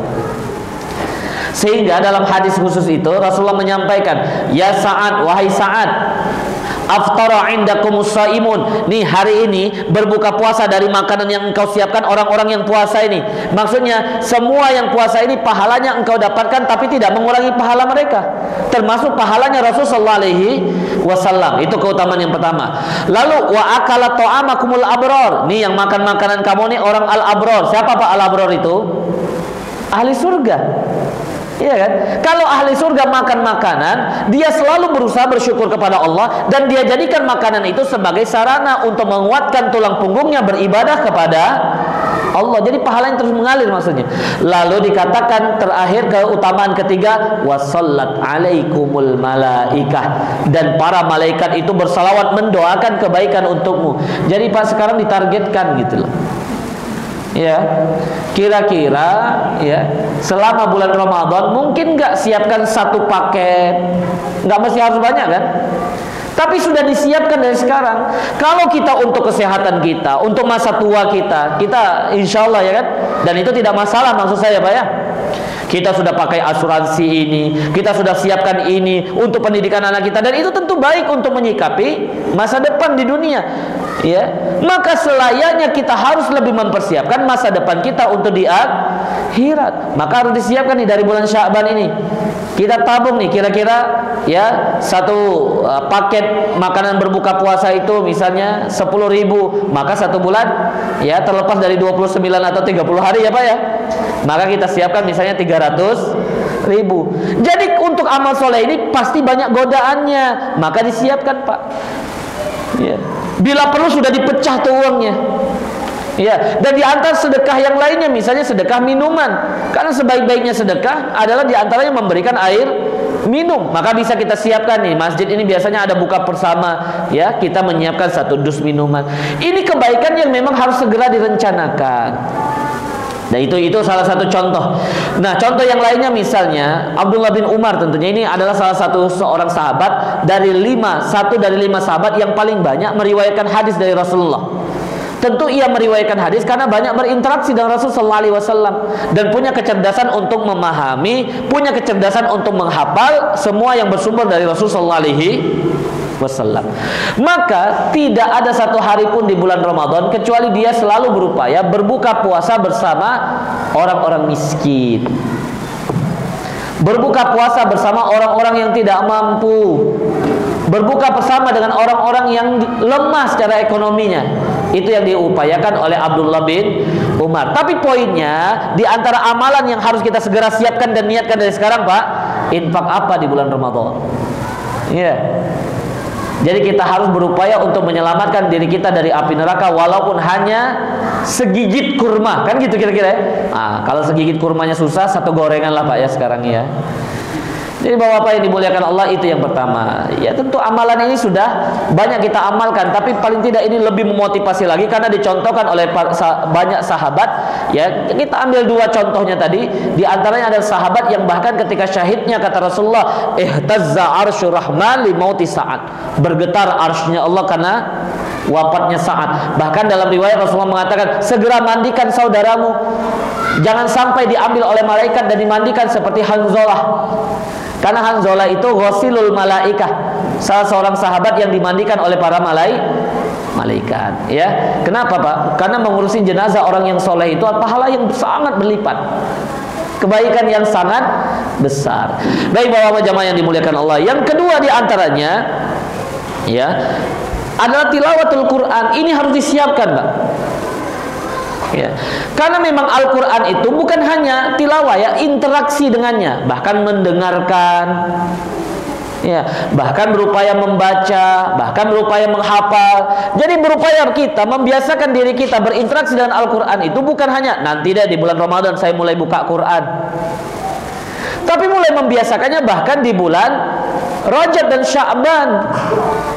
[SPEAKER 2] Sehingga dalam hadis khusus itu Rasulullah menyampaikan, ya Sa'ad, wahai Sa'ad, aftara indakumus shaimun. Nih hari ini berbuka puasa dari makanan yang engkau siapkan orang-orang yang puasa ini. Maksudnya semua yang puasa ini pahalanya engkau dapatkan, tapi tidak mengurangi pahala mereka, termasuk pahalanya Rasulullah SAW. Itu keutamaan yang pertama. Lalu wa akala ta'amakumul abror. Nih yang makan makanan kamu nih orang al-abror. Siapa Pak al-abror itu? Ahli surga. Iya kan? Kalau ahli surga makan makanan, dia selalu berusaha bersyukur kepada Allah dan dia jadikan makanan itu sebagai sarana untuk menguatkan tulang punggungnya beribadah kepada Allah. Jadi pahalanya terus mengalir maksudnya. Lalu dikatakan terakhir keutamaan ketiga, wassallat alaikumul malaikah, dan para malaikat itu bersalawat mendoakan kebaikan untukmu. Jadi Pak sekarang ditargetkan gitu loh. Ya, kira-kira ya selama bulan Ramadan mungkin nggak siapkan satu paket, nggak mesti harus banyak kan, tapi sudah disiapkan dari sekarang. Kalau kita untuk kesehatan kita, untuk masa tua kita insya Allah ya kan, dan itu tidak masalah maksud saya Pak ya. Kita sudah pakai asuransi ini, kita sudah siapkan ini untuk pendidikan anak kita, dan itu tentu baik untuk menyikapi masa depan di dunia. Ya, maka selayaknya kita harus lebih mempersiapkan masa depan kita untuk di akhirat. Maka harus disiapkan nih dari bulan Sya'ban ini. Kita tabung nih kira-kira ya satu paket makanan berbuka puasa itu misalnya 10.000, maka satu bulan ya terlepas dari 29 atau 30 hari ya Pak ya, maka kita siapkan misalnya 300.000. Jadi untuk amal soleh ini pasti banyak godaannya, maka disiapkan Pak. Ya. Bila perlu sudah dipecah tuh uangnya. Ya, dan di antara sedekah yang lainnya misalnya sedekah minuman. Karena sebaik-baiknya sedekah adalah di antaranya memberikan air minum. Maka bisa kita siapkan nih, masjid ini biasanya ada buka bersama, ya, kita menyiapkan 1 dus minuman. Ini kebaikan yang memang harus segera direncanakan. Nah itu salah satu contoh. Nah contoh yang lainnya misalnya Abdullah bin Umar, tentunya ini adalah salah satu seorang sahabat dari 5 sahabat yang paling banyak meriwayatkan hadis dari Rasulullah. Tentu ia meriwayatkan hadis karena banyak berinteraksi dengan Rasulullah SAW dan punya kecerdasan untuk memahami, punya kecerdasan untuk menghafal semua yang bersumber dari Rasulullah SAW. Maka tidak ada satu hari pun di bulan Ramadan kecuali dia selalu berupaya berbuka puasa bersama orang-orang miskin, berbuka puasa bersama orang-orang yang tidak mampu, berbuka bersama dengan orang-orang yang lemah secara ekonominya. Itu yang diupayakan oleh Abdullah bin Umar. Tapi poinnya, di antara amalan yang harus kita segera siapkan dan niatkan dari sekarang, Pak, infak apa di bulan Ramadan? Iya. Jadi kita harus berupaya untuk menyelamatkan diri kita dari api neraka walaupun hanya segigit kurma, kan gitu kira-kira ya. Nah, kalau segigit kurmanya susah, 1 gorengan lah Pak ya sekarang ya. Jadi bapak-bapak yang dimuliakan Allah, itu yang pertama. Ya tentu amalan ini sudah banyak kita amalkan, tapi paling tidak ini lebih memotivasi lagi karena dicontohkan oleh banyak sahabat. Ya kita ambil 2 contohnya tadi. Di antaranya ada sahabat yang bahkan ketika syahidnya kata Rasulullah, ihtazza arsyur rahman li mauti Sa'ad. Bergetar arsy-nya Allah karena wafatnya Sa'ad. Bahkan dalam riwayat Rasulullah mengatakan, segera mandikan saudaramu, jangan sampai diambil oleh malaikat dan dimandikan seperti Hanzalah. Karena Hanzalah itu ghasilul malaikah, salah seorang sahabat yang dimandikan oleh para malaikat. Ya, kenapa Pak? Karena mengurusi jenazah orang yang soleh itu pahala yang sangat berlipat, kebaikan yang sangat besar. Baik bapak-bapak jamaah yang dimuliakan Allah. Yang kedua di antaranya, ya, adalah tilawatul Quran. Ini harus disiapkan, Pak. Ya. Karena memang Al-Quran itu bukan hanya tilawah ya, interaksi dengannya, bahkan mendengarkan, ya, bahkan berupaya membaca, bahkan berupaya menghafal. Jadi berupaya kita membiasakan diri kita berinteraksi dengan Al-Quran itu bukan hanya nanti deh di bulan Ramadan saya mulai buka Quran, tapi mulai membiasakannya bahkan di bulan Rajab dan Sya'ban.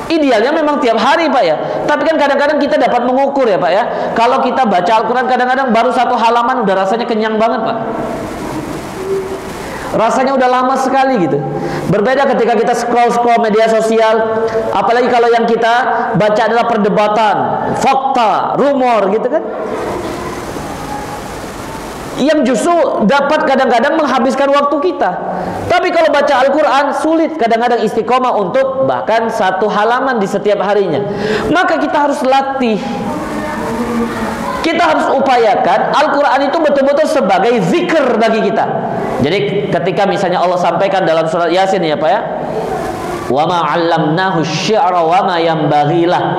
[SPEAKER 2] Idealnya memang tiap hari Pak ya. Tapi kan kadang-kadang kita dapat mengukur ya Pak ya. Kalau kita baca Al-Quran kadang-kadang baru 1 halaman udah rasanya kenyang banget Pak. Rasanya udah lama sekali gitu. Berbeda ketika kita scroll media sosial. Apalagi kalau yang kita baca adalah perdebatan, fakta, rumor gitu kan, yang justru dapat kadang-kadang menghabiskan waktu kita. Tapi kalau baca Al-Quran sulit kadang-kadang istiqomah untuk bahkan 1 halaman di setiap harinya. Maka kita harus latih, kita harus upayakan Al-Quran itu betul-betul sebagai zikir bagi kita. Jadi ketika misalnya Allah sampaikan dalam surat Yasin ya Pak ya, wa ma 'allamnahu syi'ra wa ma yanbaghi lah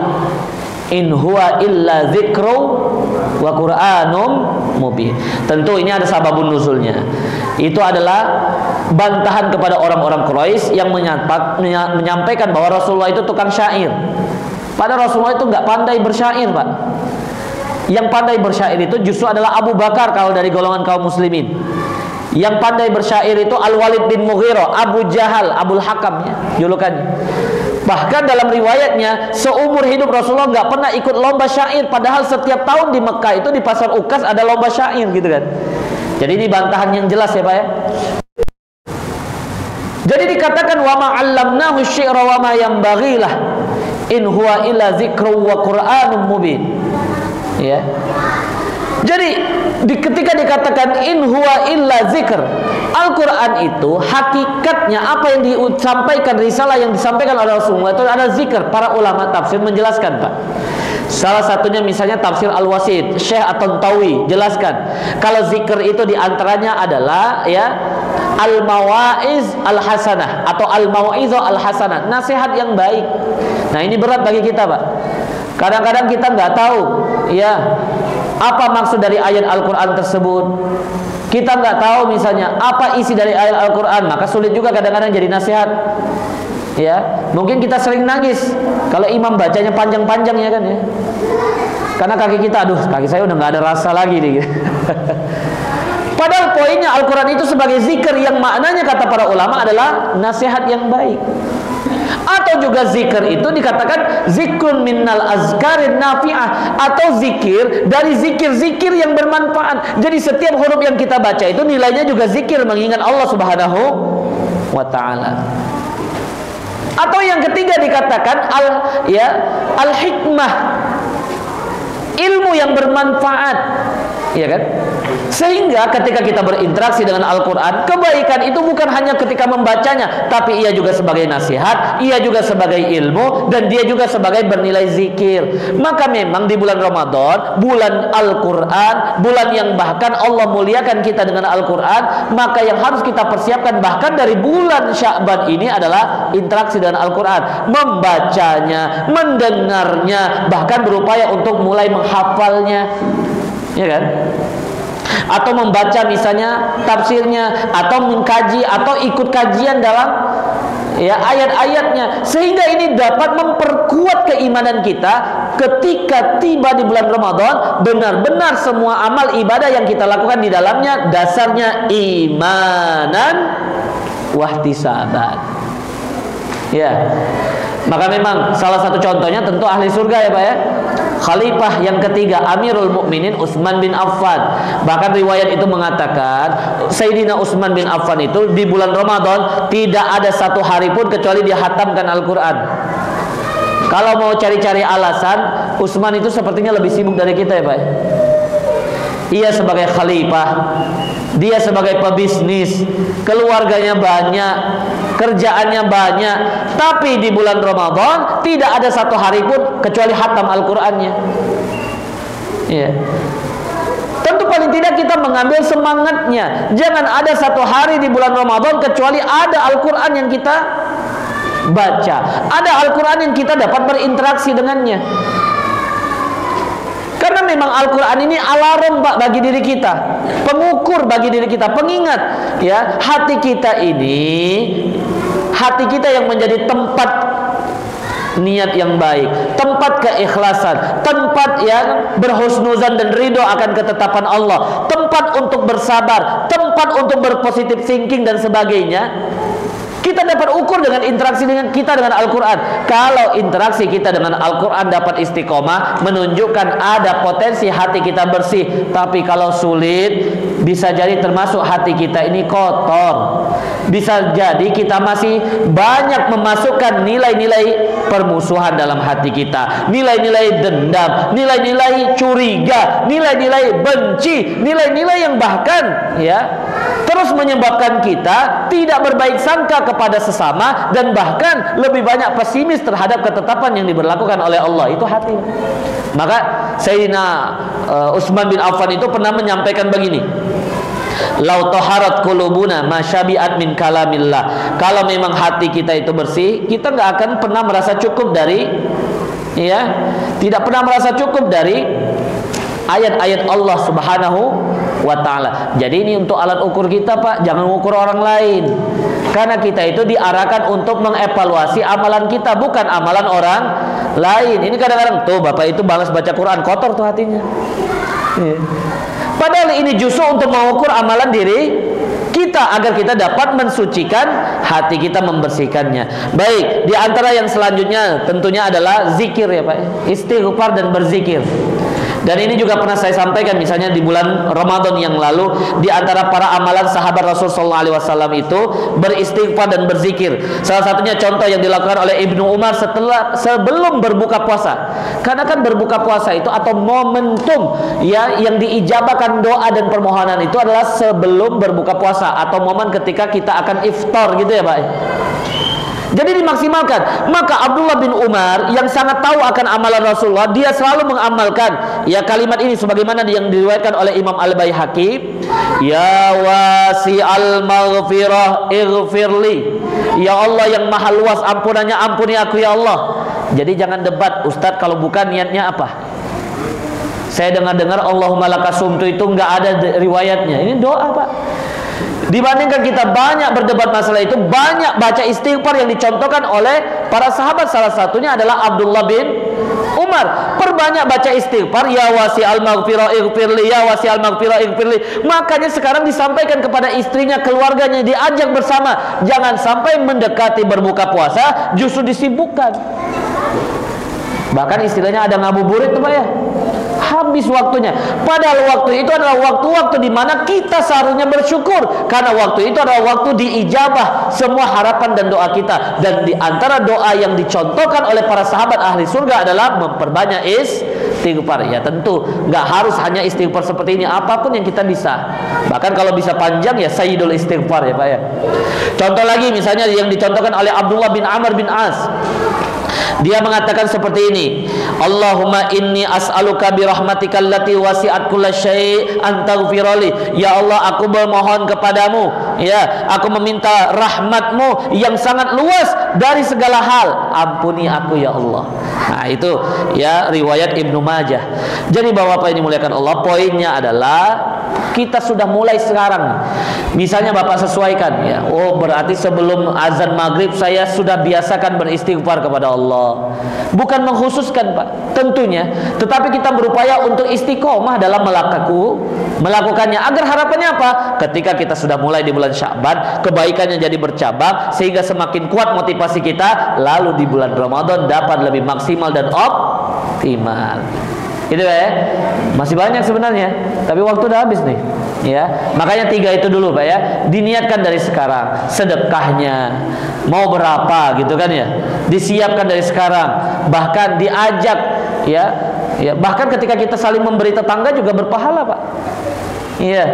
[SPEAKER 2] in huwa illa dzikru wa qur'anum mubin. Tentu ini ada sababun nuzulnya. Itu adalah bantahan kepada orang-orang Quraisy yang menyampaikan bahwa Rasulullah itu tukang syair. Padahal Rasulullah itu nggak pandai bersyair Pak. Yang pandai bersyair itu justru adalah Abu Bakar kalau dari golongan kaum muslimin. Yang pandai bersyair itu Al-Walid bin Mughirah, Abu Jahal, Abul Hakam ya, julukannya. Bahkan dalam riwayatnya seumur hidup Rasulullah nggak pernah ikut lomba syair, padahal setiap tahun di Mekah itu di pasar Ukas ada lomba syair gitu kan. Jadi ini bantahan yang jelas ya Pak ya. Jadi dikatakan wa ma 'allamnahu syi'ra wa ma yanbaghi lah in huwa illa dzikru wa qur'anum mubin. Ya. Jadi ketika dikatakan in huwa illa zikr, Al-Quran itu hakikatnya apa yang disampaikan, risalah yang disampaikan oleh Rasulullah itu ada zikr. Para ulama tafsir menjelaskan Pak. Salah satunya misalnya tafsir Al-Wasid, Syekh At-Tantawi jelaskan kalau zikr itu diantaranya adalah ya al-mawaiz al-hasanah atau al-mau'izah al-hasanah, nasihat yang baik. Nah ini berat bagi kita Pak. Kadang-kadang kita nggak tahu ya apa maksud dari ayat Al-Quran tersebut. Kita nggak tahu misalnya apa isi dari ayat Al-Quran, maka sulit juga kadang-kadang jadi nasihat. Ya, mungkin kita sering nangis kalau imam bacanya panjang-panjang ya kan ya. Karena kaki kita, aduh kaki saya udah nggak ada rasa lagi nih. Padahal poinnya Al-Quran itu sebagai zikir yang maknanya kata para ulama adalah nasihat yang baik. Atau juga zikir itu dikatakan zikrun minnal azkarin nafi'ah, atau zikir dari zikir-zikir yang bermanfaat. Jadi setiap huruf yang kita baca itu nilainya juga zikir, mengingat Allah Subhanahu wa ta'ala. Atau yang ketiga dikatakan al-hikmah, ilmu yang bermanfaat, ya kan? Sehingga ketika kita berinteraksi dengan Al-Quran, kebaikan itu bukan hanya ketika membacanya, tapi ia juga sebagai nasihat, ia juga sebagai ilmu, dan dia juga sebagai bernilai zikir. Maka memang di bulan Ramadan, bulan Al-Quran, bulan yang bahkan Allah muliakan kita dengan Al-Quran, maka yang harus kita persiapkan bahkan dari bulan Sya'ban ini adalah interaksi dengan Al-Quran, membacanya, mendengarnya, bahkan berupaya untuk mulai menghafalnya, ya kan? Atau membaca misalnya tafsirnya, atau mengkaji, atau ikut kajian dalam ayat-ayatnya, sehingga ini dapat memperkuat keimanan kita ketika tiba di bulan Ramadan. Benar-benar semua amal ibadah yang kita lakukan di dalamnya dasarnya imanan wahtisaban. Ya, maka memang salah satu contohnya tentu ahli surga ya Pak ya. Khalifah yang ketiga Amirul Mukminin Utsman bin Affan. Bahkan riwayat itu mengatakan Sayyidina Utsman bin Affan itu di bulan Ramadan tidak ada satu hari pun kecuali dia khatamkan Al-Quran. Kalau mau cari-cari alasan, Utsman itu sepertinya lebih sibuk dari kita ya Pak. Ia sebagai khalifah, dia sebagai pebisnis, keluarganya banyak, kerjaannya banyak, tapi di bulan Ramadan tidak ada satu hari pun kecuali khatam Al-Qur'annya. Ya. Tentu paling tidak kita mengambil semangatnya. Jangan ada satu hari di bulan Ramadan kecuali ada Al-Qur'an yang kita baca, ada Al-Qur'an yang kita dapat berinteraksi dengannya. Karena memang Al-Quran ini alarm Pak bagi diri kita, pengukur bagi diri kita, pengingat ya, hati kita ini, hati kita yang menjadi tempat niat yang baik, tempat keikhlasan, tempat yang berhusnuzan dan ridho akan ketetapan Allah, tempat untuk bersabar, tempat untuk berpositif thinking dan sebagainya. Kita dapat ukur dengan interaksi dengan kita dengan Al-Quran. Kalau interaksi kita dengan Al-Quran dapat istiqomah, menunjukkan ada potensi hati kita bersih. Tapi kalau sulit, bisa jadi termasuk hati kita ini kotor. Bisa jadi kita masih banyak memasukkan nilai-nilai permusuhan dalam hati kita, nilai-nilai dendam, nilai-nilai curiga, nilai-nilai benci, nilai-nilai yang bahkan terus menyebabkan kita tidak berbaik sangka kepada sesama, dan bahkan lebih banyak pesimis terhadap ketetapan yang diberlakukan oleh Allah. Itu hati. Maka Sayyidina Utsman bin Affan itu pernah menyampaikan begini, lau taharat qulubuna masyabi'at min kalamillah. Kalau memang hati kita itu bersih, kita nggak akan pernah merasa cukup dari tidak pernah merasa cukup dari ayat-ayat Allah Subhanahu wa ta'ala. Jadi ini untuk alat ukur kita Pak, jangan ukur orang lain. Karena kita itu diarahkan untuk mengevaluasi amalan kita, bukan amalan orang lain. Ini kadang-kadang tuh Bapak itu balas baca Quran, kotor tuh hatinya. Padahal ini justru untuk mengukur amalan diri kita, agar kita dapat mensucikan hati kita, membersihkannya. Baik, di antara yang selanjutnya tentunya adalah zikir ya Pak, istighfar dan berzikir. Dan ini juga pernah saya sampaikan misalnya di bulan Ramadan yang lalu, di antara para amalan sahabat Rasul sallallahu alaihi wasallam itu beristighfar dan berzikir. Salah satunya contoh yang dilakukan oleh Ibnu Umar sebelum berbuka puasa. Karena kan berbuka puasa itu atau momentum yang diijabahkan doa dan permohonan itu adalah sebelum berbuka puasa, atau momen ketika kita akan iftar gitu ya Pak. Jadi dimaksimalkan. Maka Abdullah bin Umar yang sangat tahu akan amalan Rasulullah, dia selalu mengamalkan kalimat ini sebagaimana yang diriwayatkan oleh Imam Al-Baihaqi, ya wasi'al maghfirah ighfirli. Ya Allah yang maha luas ampunannya, ampuni aku ya Allah. Jadi jangan debat, Ustadz kalau bukan niatnya apa? Saya dengar-dengar Allahumma lakasumtu itu nggak ada riwayatnya. Ini doa Pak. Dibandingkan kita banyak berdebat masalah itu, banyak baca istighfar yang dicontohkan oleh para sahabat. Salah satunya adalah Abdullah bin Umar. Perbanyak baca istighfar, ya wasi'al maghfirah ighfirli, ya wasi'al maghfirah ighfirli. Makanya sekarang disampaikan kepada istrinya, keluarganya, diajak bersama. Jangan sampai mendekati berbuka puasa justru disibukkan. Bahkan istilahnya ada ngabuburit tuh Pak ya, habis waktunya. Padahal waktu itu adalah waktu-waktu di mana kita seharusnya bersyukur, karena waktu itu adalah waktu diijabah semua harapan dan doa kita. Dan di antara doa yang dicontohkan oleh para sahabat ahli surga adalah memperbanyak istighfar. Ya tentu nggak harus hanya istighfar seperti ini, apapun yang kita bisa. Bahkan kalau bisa panjang ya sayyidul istighfar ya Pak ya. Contoh lagi misalnya yang dicontohkan oleh Abdullah bin Amr bin As. Dia mengatakan seperti ini, Allahumma inni as'aluka birahmatika allati wasi'at kulla syai' an taghfirali. Ya Allah, aku bermohon kepadamu, ya, aku meminta rahmatmu yang sangat luas dari segala hal. Ampuni aku ya Allah. Nah itu ya riwayat Ibnu Majah. Jadi Bapak ini muliakan Allah, poinnya adalah kita sudah mulai sekarang. Misalnya Bapak sesuaikan ya, oh berarti sebelum azan maghrib saya sudah biasakan beristighfar kepada Allah. Bukan mengkhususkan Pak, tentunya, tetapi kita berupaya untuk istiqomah dalam melakukannya. Agar harapannya apa? Ketika kita sudah mulai di bulan Sya'ban, kebaikannya jadi bercabang sehingga semakin kuat motivasi kita, lalu di bulan Ramadan dapat lebih maksimal dan optimal. Itu ya. Masih banyak sebenarnya, tapi waktu udah habis nih. Ya, makanya 3 itu dulu Pak ya. Diniatkan dari sekarang, sedekahnya mau berapa gitu kan ya. Disiapkan dari sekarang, bahkan diajak ya. Bahkan ketika kita saling memberi tetangga juga berpahala Pak. Iya.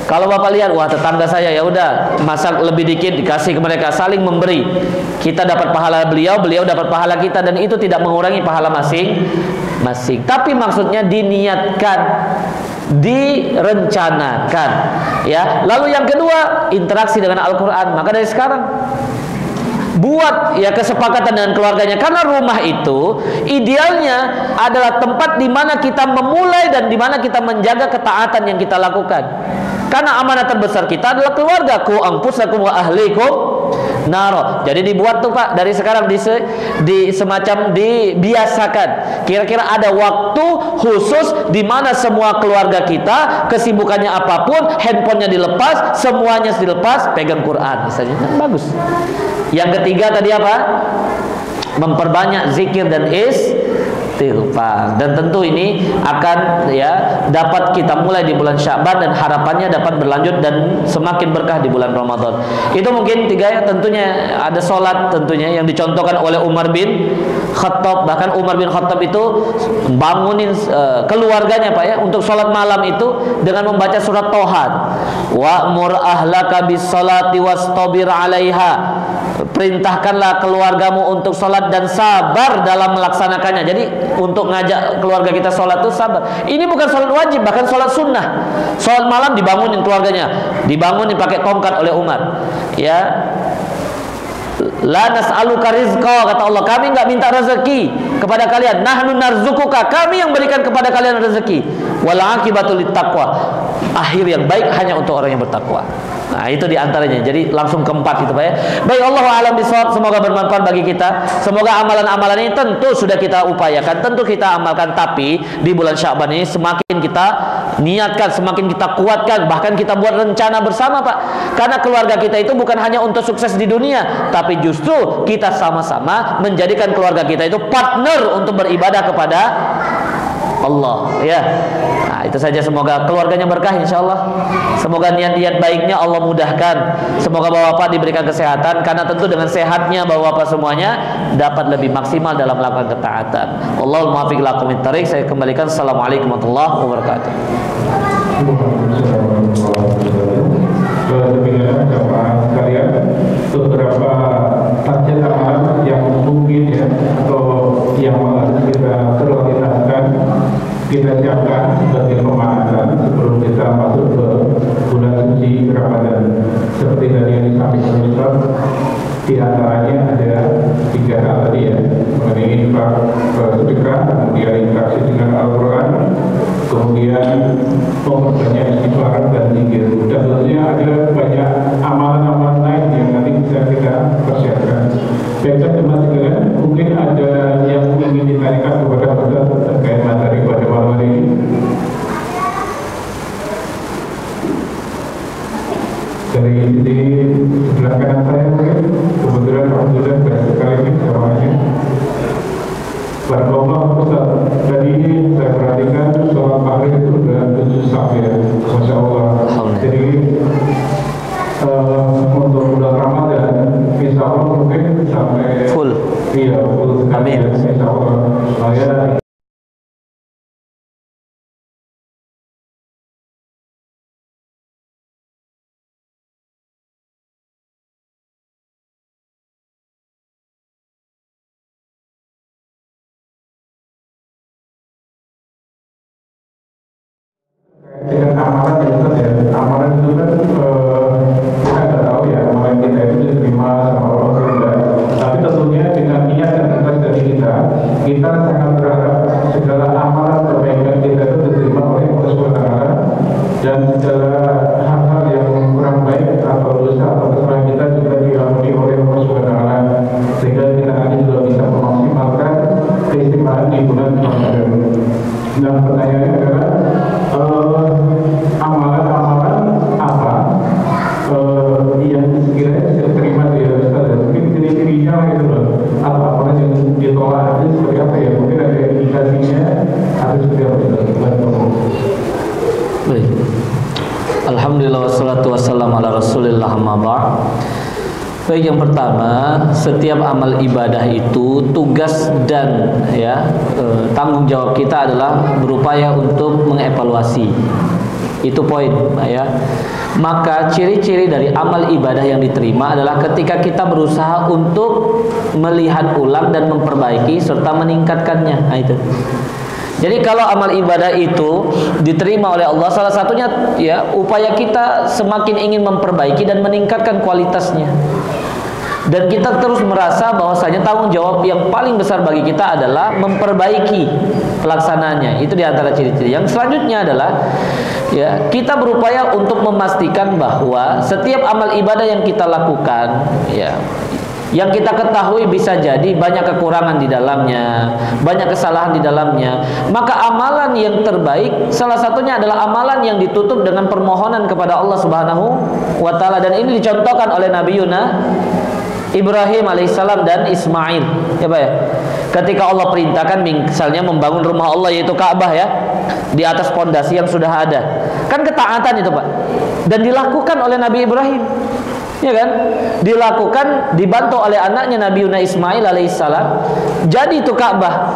[SPEAKER 2] Kalau Bapak lihat, wah tetangga saya ya udah masak lebih dikit dikasih ke mereka, saling memberi. Kita dapat pahala beliau, beliau dapat pahala kita, dan itu tidak mengurangi pahala masing-masing. Tapi maksudnya diniatkan, direncanakan ya. Lalu yang kedua, interaksi dengan Al-Qur'an. Maka dari sekarang buat ya kesepakatan dengan keluarganya, karena rumah itu idealnya adalah tempat di mana kita memulai dan di mana kita menjaga ketaatan yang kita lakukan. Karena amanah terbesar kita adalah keluarga. Qu anfusakum wa ahlikum naro. Jadi dibuat tuh Pak dari sekarang, semacam dibiasakan. Kira-kira ada waktu khusus di mana semua keluarga kita, kesibukannya apapun, handphonenya dilepas, semuanya dilepas, pegang Quran misalnya. Bagus. Yang ketiga tadi apa? Memperbanyak zikir dan istighfar. Dan tentu ini akan ya dapat kita mulai di bulan Sya'ban, dan harapannya dapat berlanjut dan semakin berkah di bulan Ramadan. Itu mungkin 3 ya. Tentunya ada sholat tentunya yang dicontohkan oleh Umar bin Khattab. Bahkan Umar bin Khattab itu bangunin keluarganya Pak ya untuk sholat malam itu dengan membaca surat Toha. Wa'mur ahlaka bis salati wastabir 'alaiha. Perintahkanlah keluargamu untuk sholat dan sabar dalam melaksanakannya. Jadi untuk ngajak keluarga kita sholat itu sabar. Ini bukan sholat wajib, bahkan sholat sunnah. Sholat malam dibangunin keluarganya, dibangunin pakai tongkat oleh Umar. Ya, la nas'aluka rizqa, kata Allah, kami nggak minta rezeki kepada kalian. Nahnu narzukuka, kami yang berikan kepada kalian rezeki. Wal aqibatu littaqwa, akhir yang baik hanya untuk orang yang bertakwa. Nah itu diantaranya. Jadi langsung keempat itu Pak ya. Baik, Allahu a'lam bishawab. Semoga bermanfaat bagi kita. Semoga amalan-amalan ini tentu sudah kita upayakan, tentu kita amalkan. Tapi di bulan Sya'ban ini semakin kita niatkan, semakin kita kuatkan, bahkan kita buat rencana bersama Pak. Karena keluarga kita itu bukan hanya untuk sukses di dunia, tapi justru kita sama-sama menjadikan keluarga kita itu partner untuk beribadah kepada Allah ya. Nah itu saja, semoga keluarganya berkah insyaallah. Semoga niat-niat baiknya Allah mudahkan. Semoga Bapak-bapak diberikan kesehatan, karena tentu dengan sehatnya Bapak-bapak semuanya dapat lebih maksimal dalam melakukan ketaatan. Wallahul muwaffiq ila aqwamit thoriq. Saya kembalikan. Assalamualaikum warahmatullahi wabarakatuh.
[SPEAKER 1] Demikian jamaah sekalian, beberapa target amalan yang mungkin ya, atau yang harus kita prioritaskan, kita siapkan sebagai pemanasan sebelum kita masuk ke bulan suci Ramadan. Seperti tadi yang disampaikan Ustaz, di antaranya ada 3 hal tadi ya, mengenai infak sedekah, kemudian interaksi dengan Al-Quran, kemudian memperbanyak istighfar dan zikir. Dan tentunya ada ada banyak amalan-amalan lain yang nanti bisa kita persiapkan. Baiklah teman sekalian, mungkin ada yang ingin ditanyakan kepada kita terkait materi pada malam hari ini. Dari sisi sebelah kanan saya mungkin, kebetulan alhamdulillah banyak sekali ini jamaahnya. Barakallah Ustaz, tadi saya perhatikan sholat maghrib itu sudah 7 saf ya, Masya Allah. Jadi untuk bulan Ramadan, insya Allah mungkin sampai
[SPEAKER 2] full.
[SPEAKER 1] Iya, full. Amin. Insya Allah. Saya dengan amalan ya Ustaz ya, amalan itu kan kita nggak tahu ya amalan kita itu diterima sama Allah atau tidak. Tapi tentunya dengan niat yang ikhlas dari kita sangat berharap segala amalan kebaikan kita itu diterima oleh Allah Subhanahu wa Ta'ala, dan segala hal-hal yang kurang baik atau dosa atau kesalahan kita juga diampuni oleh Allah Subhanahu wa Ta'ala, sehingga kita nanti juga bisa memaksimalkan keistimewaan di bulan Ramadan. Nah, pertanyaannya adalah amalan-amalan apa yang sekiranya bisa terima di Ustaz, mungkin ciri-cirinya gitu loh, atau apa yang ditolak itu seperti apa ya, mungkin ada indikasinya atau seperti apa itu.
[SPEAKER 2] Baik. Alhamdulillah wassalatu wassalamu ala Rasulillah amma ba'd. Baik, yang pertama, setiap amal ibadah itu tugas dan tanggung jawab kita adalah berupaya untuk mengevaluasi. Itu poin ya. Maka ciri-ciri dari amal ibadah yang diterima adalah ketika kita berusaha untuk melihat ulang dan memperbaiki serta meningkatkannya. Nah, itu. Jadi kalau amal ibadah itu diterima oleh Allah, salah satunya ya upaya kita semakin ingin memperbaiki dan meningkatkan kualitasnya. Dan kita terus merasa bahwasanya tanggung jawab yang paling besar bagi kita adalah memperbaiki pelaksanaannya. Itu diantara ciri-ciri. Yang selanjutnya adalah ya kita berupaya untuk memastikan bahwa setiap amal ibadah yang kita lakukan ya, yang kita ketahui bisa jadi banyak kekurangan di dalamnya, banyak kesalahan di dalamnya, maka amalan yang terbaik salah satunya adalah amalan yang ditutup dengan permohonan kepada Allah Subhanahu wa Ta'ala. Dan ini dicontohkan oleh Nabi Yuna Ibrahim alaihissalam dan Ismail ya Pak ya. Ketika Allah perintahkan misalnya membangun rumah Allah yaitu Ka'bah ya, di atas pondasi yang sudah ada, kan ketaatan itu Pak, dan dilakukan oleh Nabi Ibrahim ya kan, dilakukan dibantu oleh anaknya Nabi Yuna Ismail alaihissalam, jadi itu Ka'bah.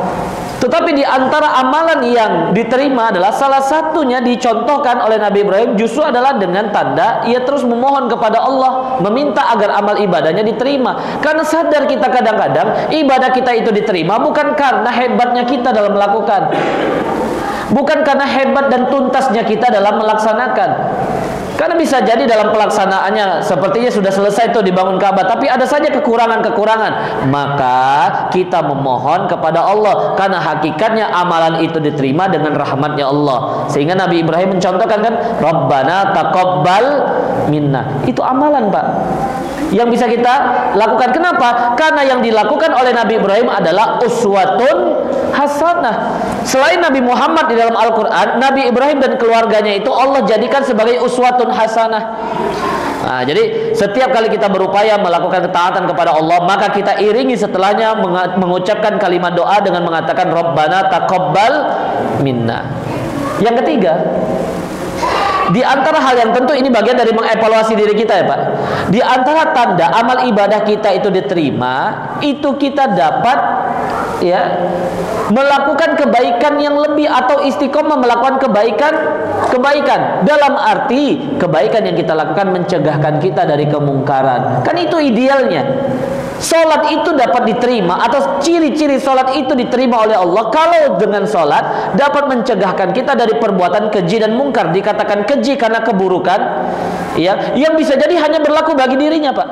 [SPEAKER 2] Tetapi di antara amalan yang diterima adalah salah satunya dicontohkan oleh Nabi Ibrahim justru adalah dengan tanda ia terus memohon kepada Allah, meminta agar amal ibadahnya diterima. Karena sadar kita kadang-kadang ibadah kita itu diterima bukan karena hebatnya kita dalam melakukan, bukan karena hebat dan tuntasnya kita dalam melaksanakan. Karena bisa jadi dalam pelaksanaannya sepertinya sudah selesai tuh dibangun Ka'bah, tapi ada saja kekurangan-kekurangan. Maka kita memohon kepada Allah, karena hakikatnya amalan itu diterima dengan rahmatnya Allah. Sehingga Nabi Ibrahim mencontohkan kan, Rabbana taqabbal minna. Itu amalan Pak yang bisa kita lakukan. Kenapa? Karena yang dilakukan oleh Nabi Ibrahim adalah uswatun hasanah. Selain Nabi Muhammad di dalam Al-Quran, Nabi Ibrahim dan keluarganya itu Allah jadikan sebagai uswatun hasanah. Nah, jadi setiap kali kita berupaya melakukan ketaatan kepada Allah, maka kita iringi setelahnya mengucapkan kalimat doa dengan mengatakan Rabbana taqabbal minna. Yang ketiga, di antara hal yang tentu ini bagian dari mengevaluasi diri kita ya Pak. Di antara tanda amal ibadah kita itu diterima, itu kita dapat ya melakukan kebaikan yang lebih atau istiqomah melakukan kebaikan dalam arti kebaikan yang kita lakukan mencegahkan kita dari kemungkaran. Kan itu idealnya. Salat itu dapat diterima atau ciri-ciri salat itu diterima oleh Allah kalau dengan salat dapat mencegahkan kita dari perbuatan keji dan mungkar. Dikatakan keji karena keburukan ya, yang bisa jadi hanya berlaku bagi dirinya Pak.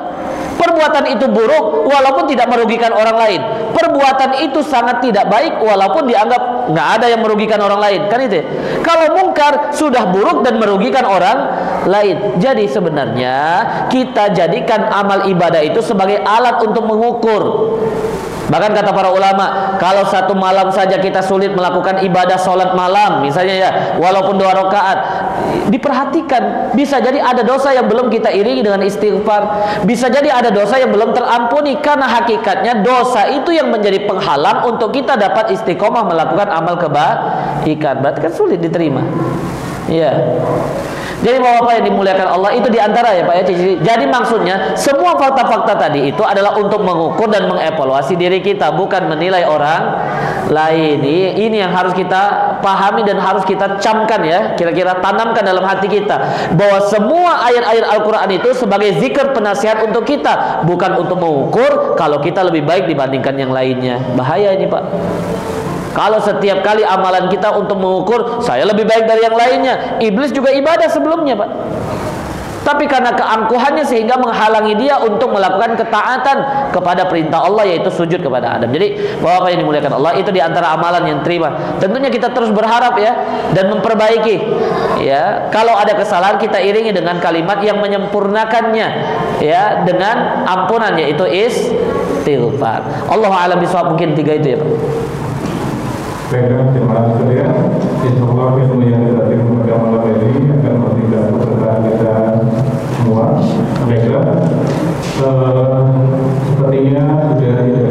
[SPEAKER 2] Perbuatan itu buruk walaupun tidak merugikan orang lain. Perbuatan itu sangat tidak baik walaupun dianggap nggak ada yang merugikan orang lain. Kan itu. Kalau mungkar sudah buruk dan merugikan orang lain. Jadi sebenarnya kita jadikan amal ibadah itu sebagai alat untuk mengukur. Bahkan kata para ulama, kalau satu malam saja kita sulit melakukan ibadah sholat malam, misalnya ya, walaupun 2 rakaat, diperhatikan, bisa jadi ada dosa yang belum kita iringi dengan istighfar, bisa jadi ada dosa yang belum terampuni, karena hakikatnya dosa itu yang menjadi penghalang untuk kita dapat istiqomah melakukan amal kebaikan. Berarti kan sulit diterima. Iya. Jadi Bapak yang dimuliakan Allah, itu diantara ya Pak ya. Jadi maksudnya semua fakta-fakta tadi itu adalah untuk mengukur dan mengevaluasi diri kita, bukan menilai orang lain. Ini yang harus kita pahami dan harus kita camkan ya, kira-kira tanamkan dalam hati kita, bahwa semua ayat-ayat Al-Quran itu sebagai zikir penasihat untuk kita, bukan untuk mengukur kalau kita lebih baik dibandingkan yang lainnya. Bahaya ini Pak. Kalau setiap kali amalan kita untuk mengukur saya lebih baik dari yang lainnya, iblis juga ibadah sebelumnya Pak. Tapi karena keangkuhannya sehingga menghalangi dia untuk melakukan ketaatan kepada perintah Allah, yaitu sujud kepada Adam. Jadi Bapak yang dimuliakan Allah, itu diantara amalan yang terima. Tentunya kita terus berharap ya, dan memperbaiki ya. Kalau ada kesalahan kita iringi dengan kalimat yang menyempurnakannya ya, dengan ampunan, yaitu istighfar. Allahu a'lam bishawab. Mungkin 3 itu ya Pak.
[SPEAKER 1] Baiklah jemaah sekalian, insyaallah ilmu yang kita terima pada malam ini akan memberikan peserta kita semua. Baiklah, sepertinya sudah tidak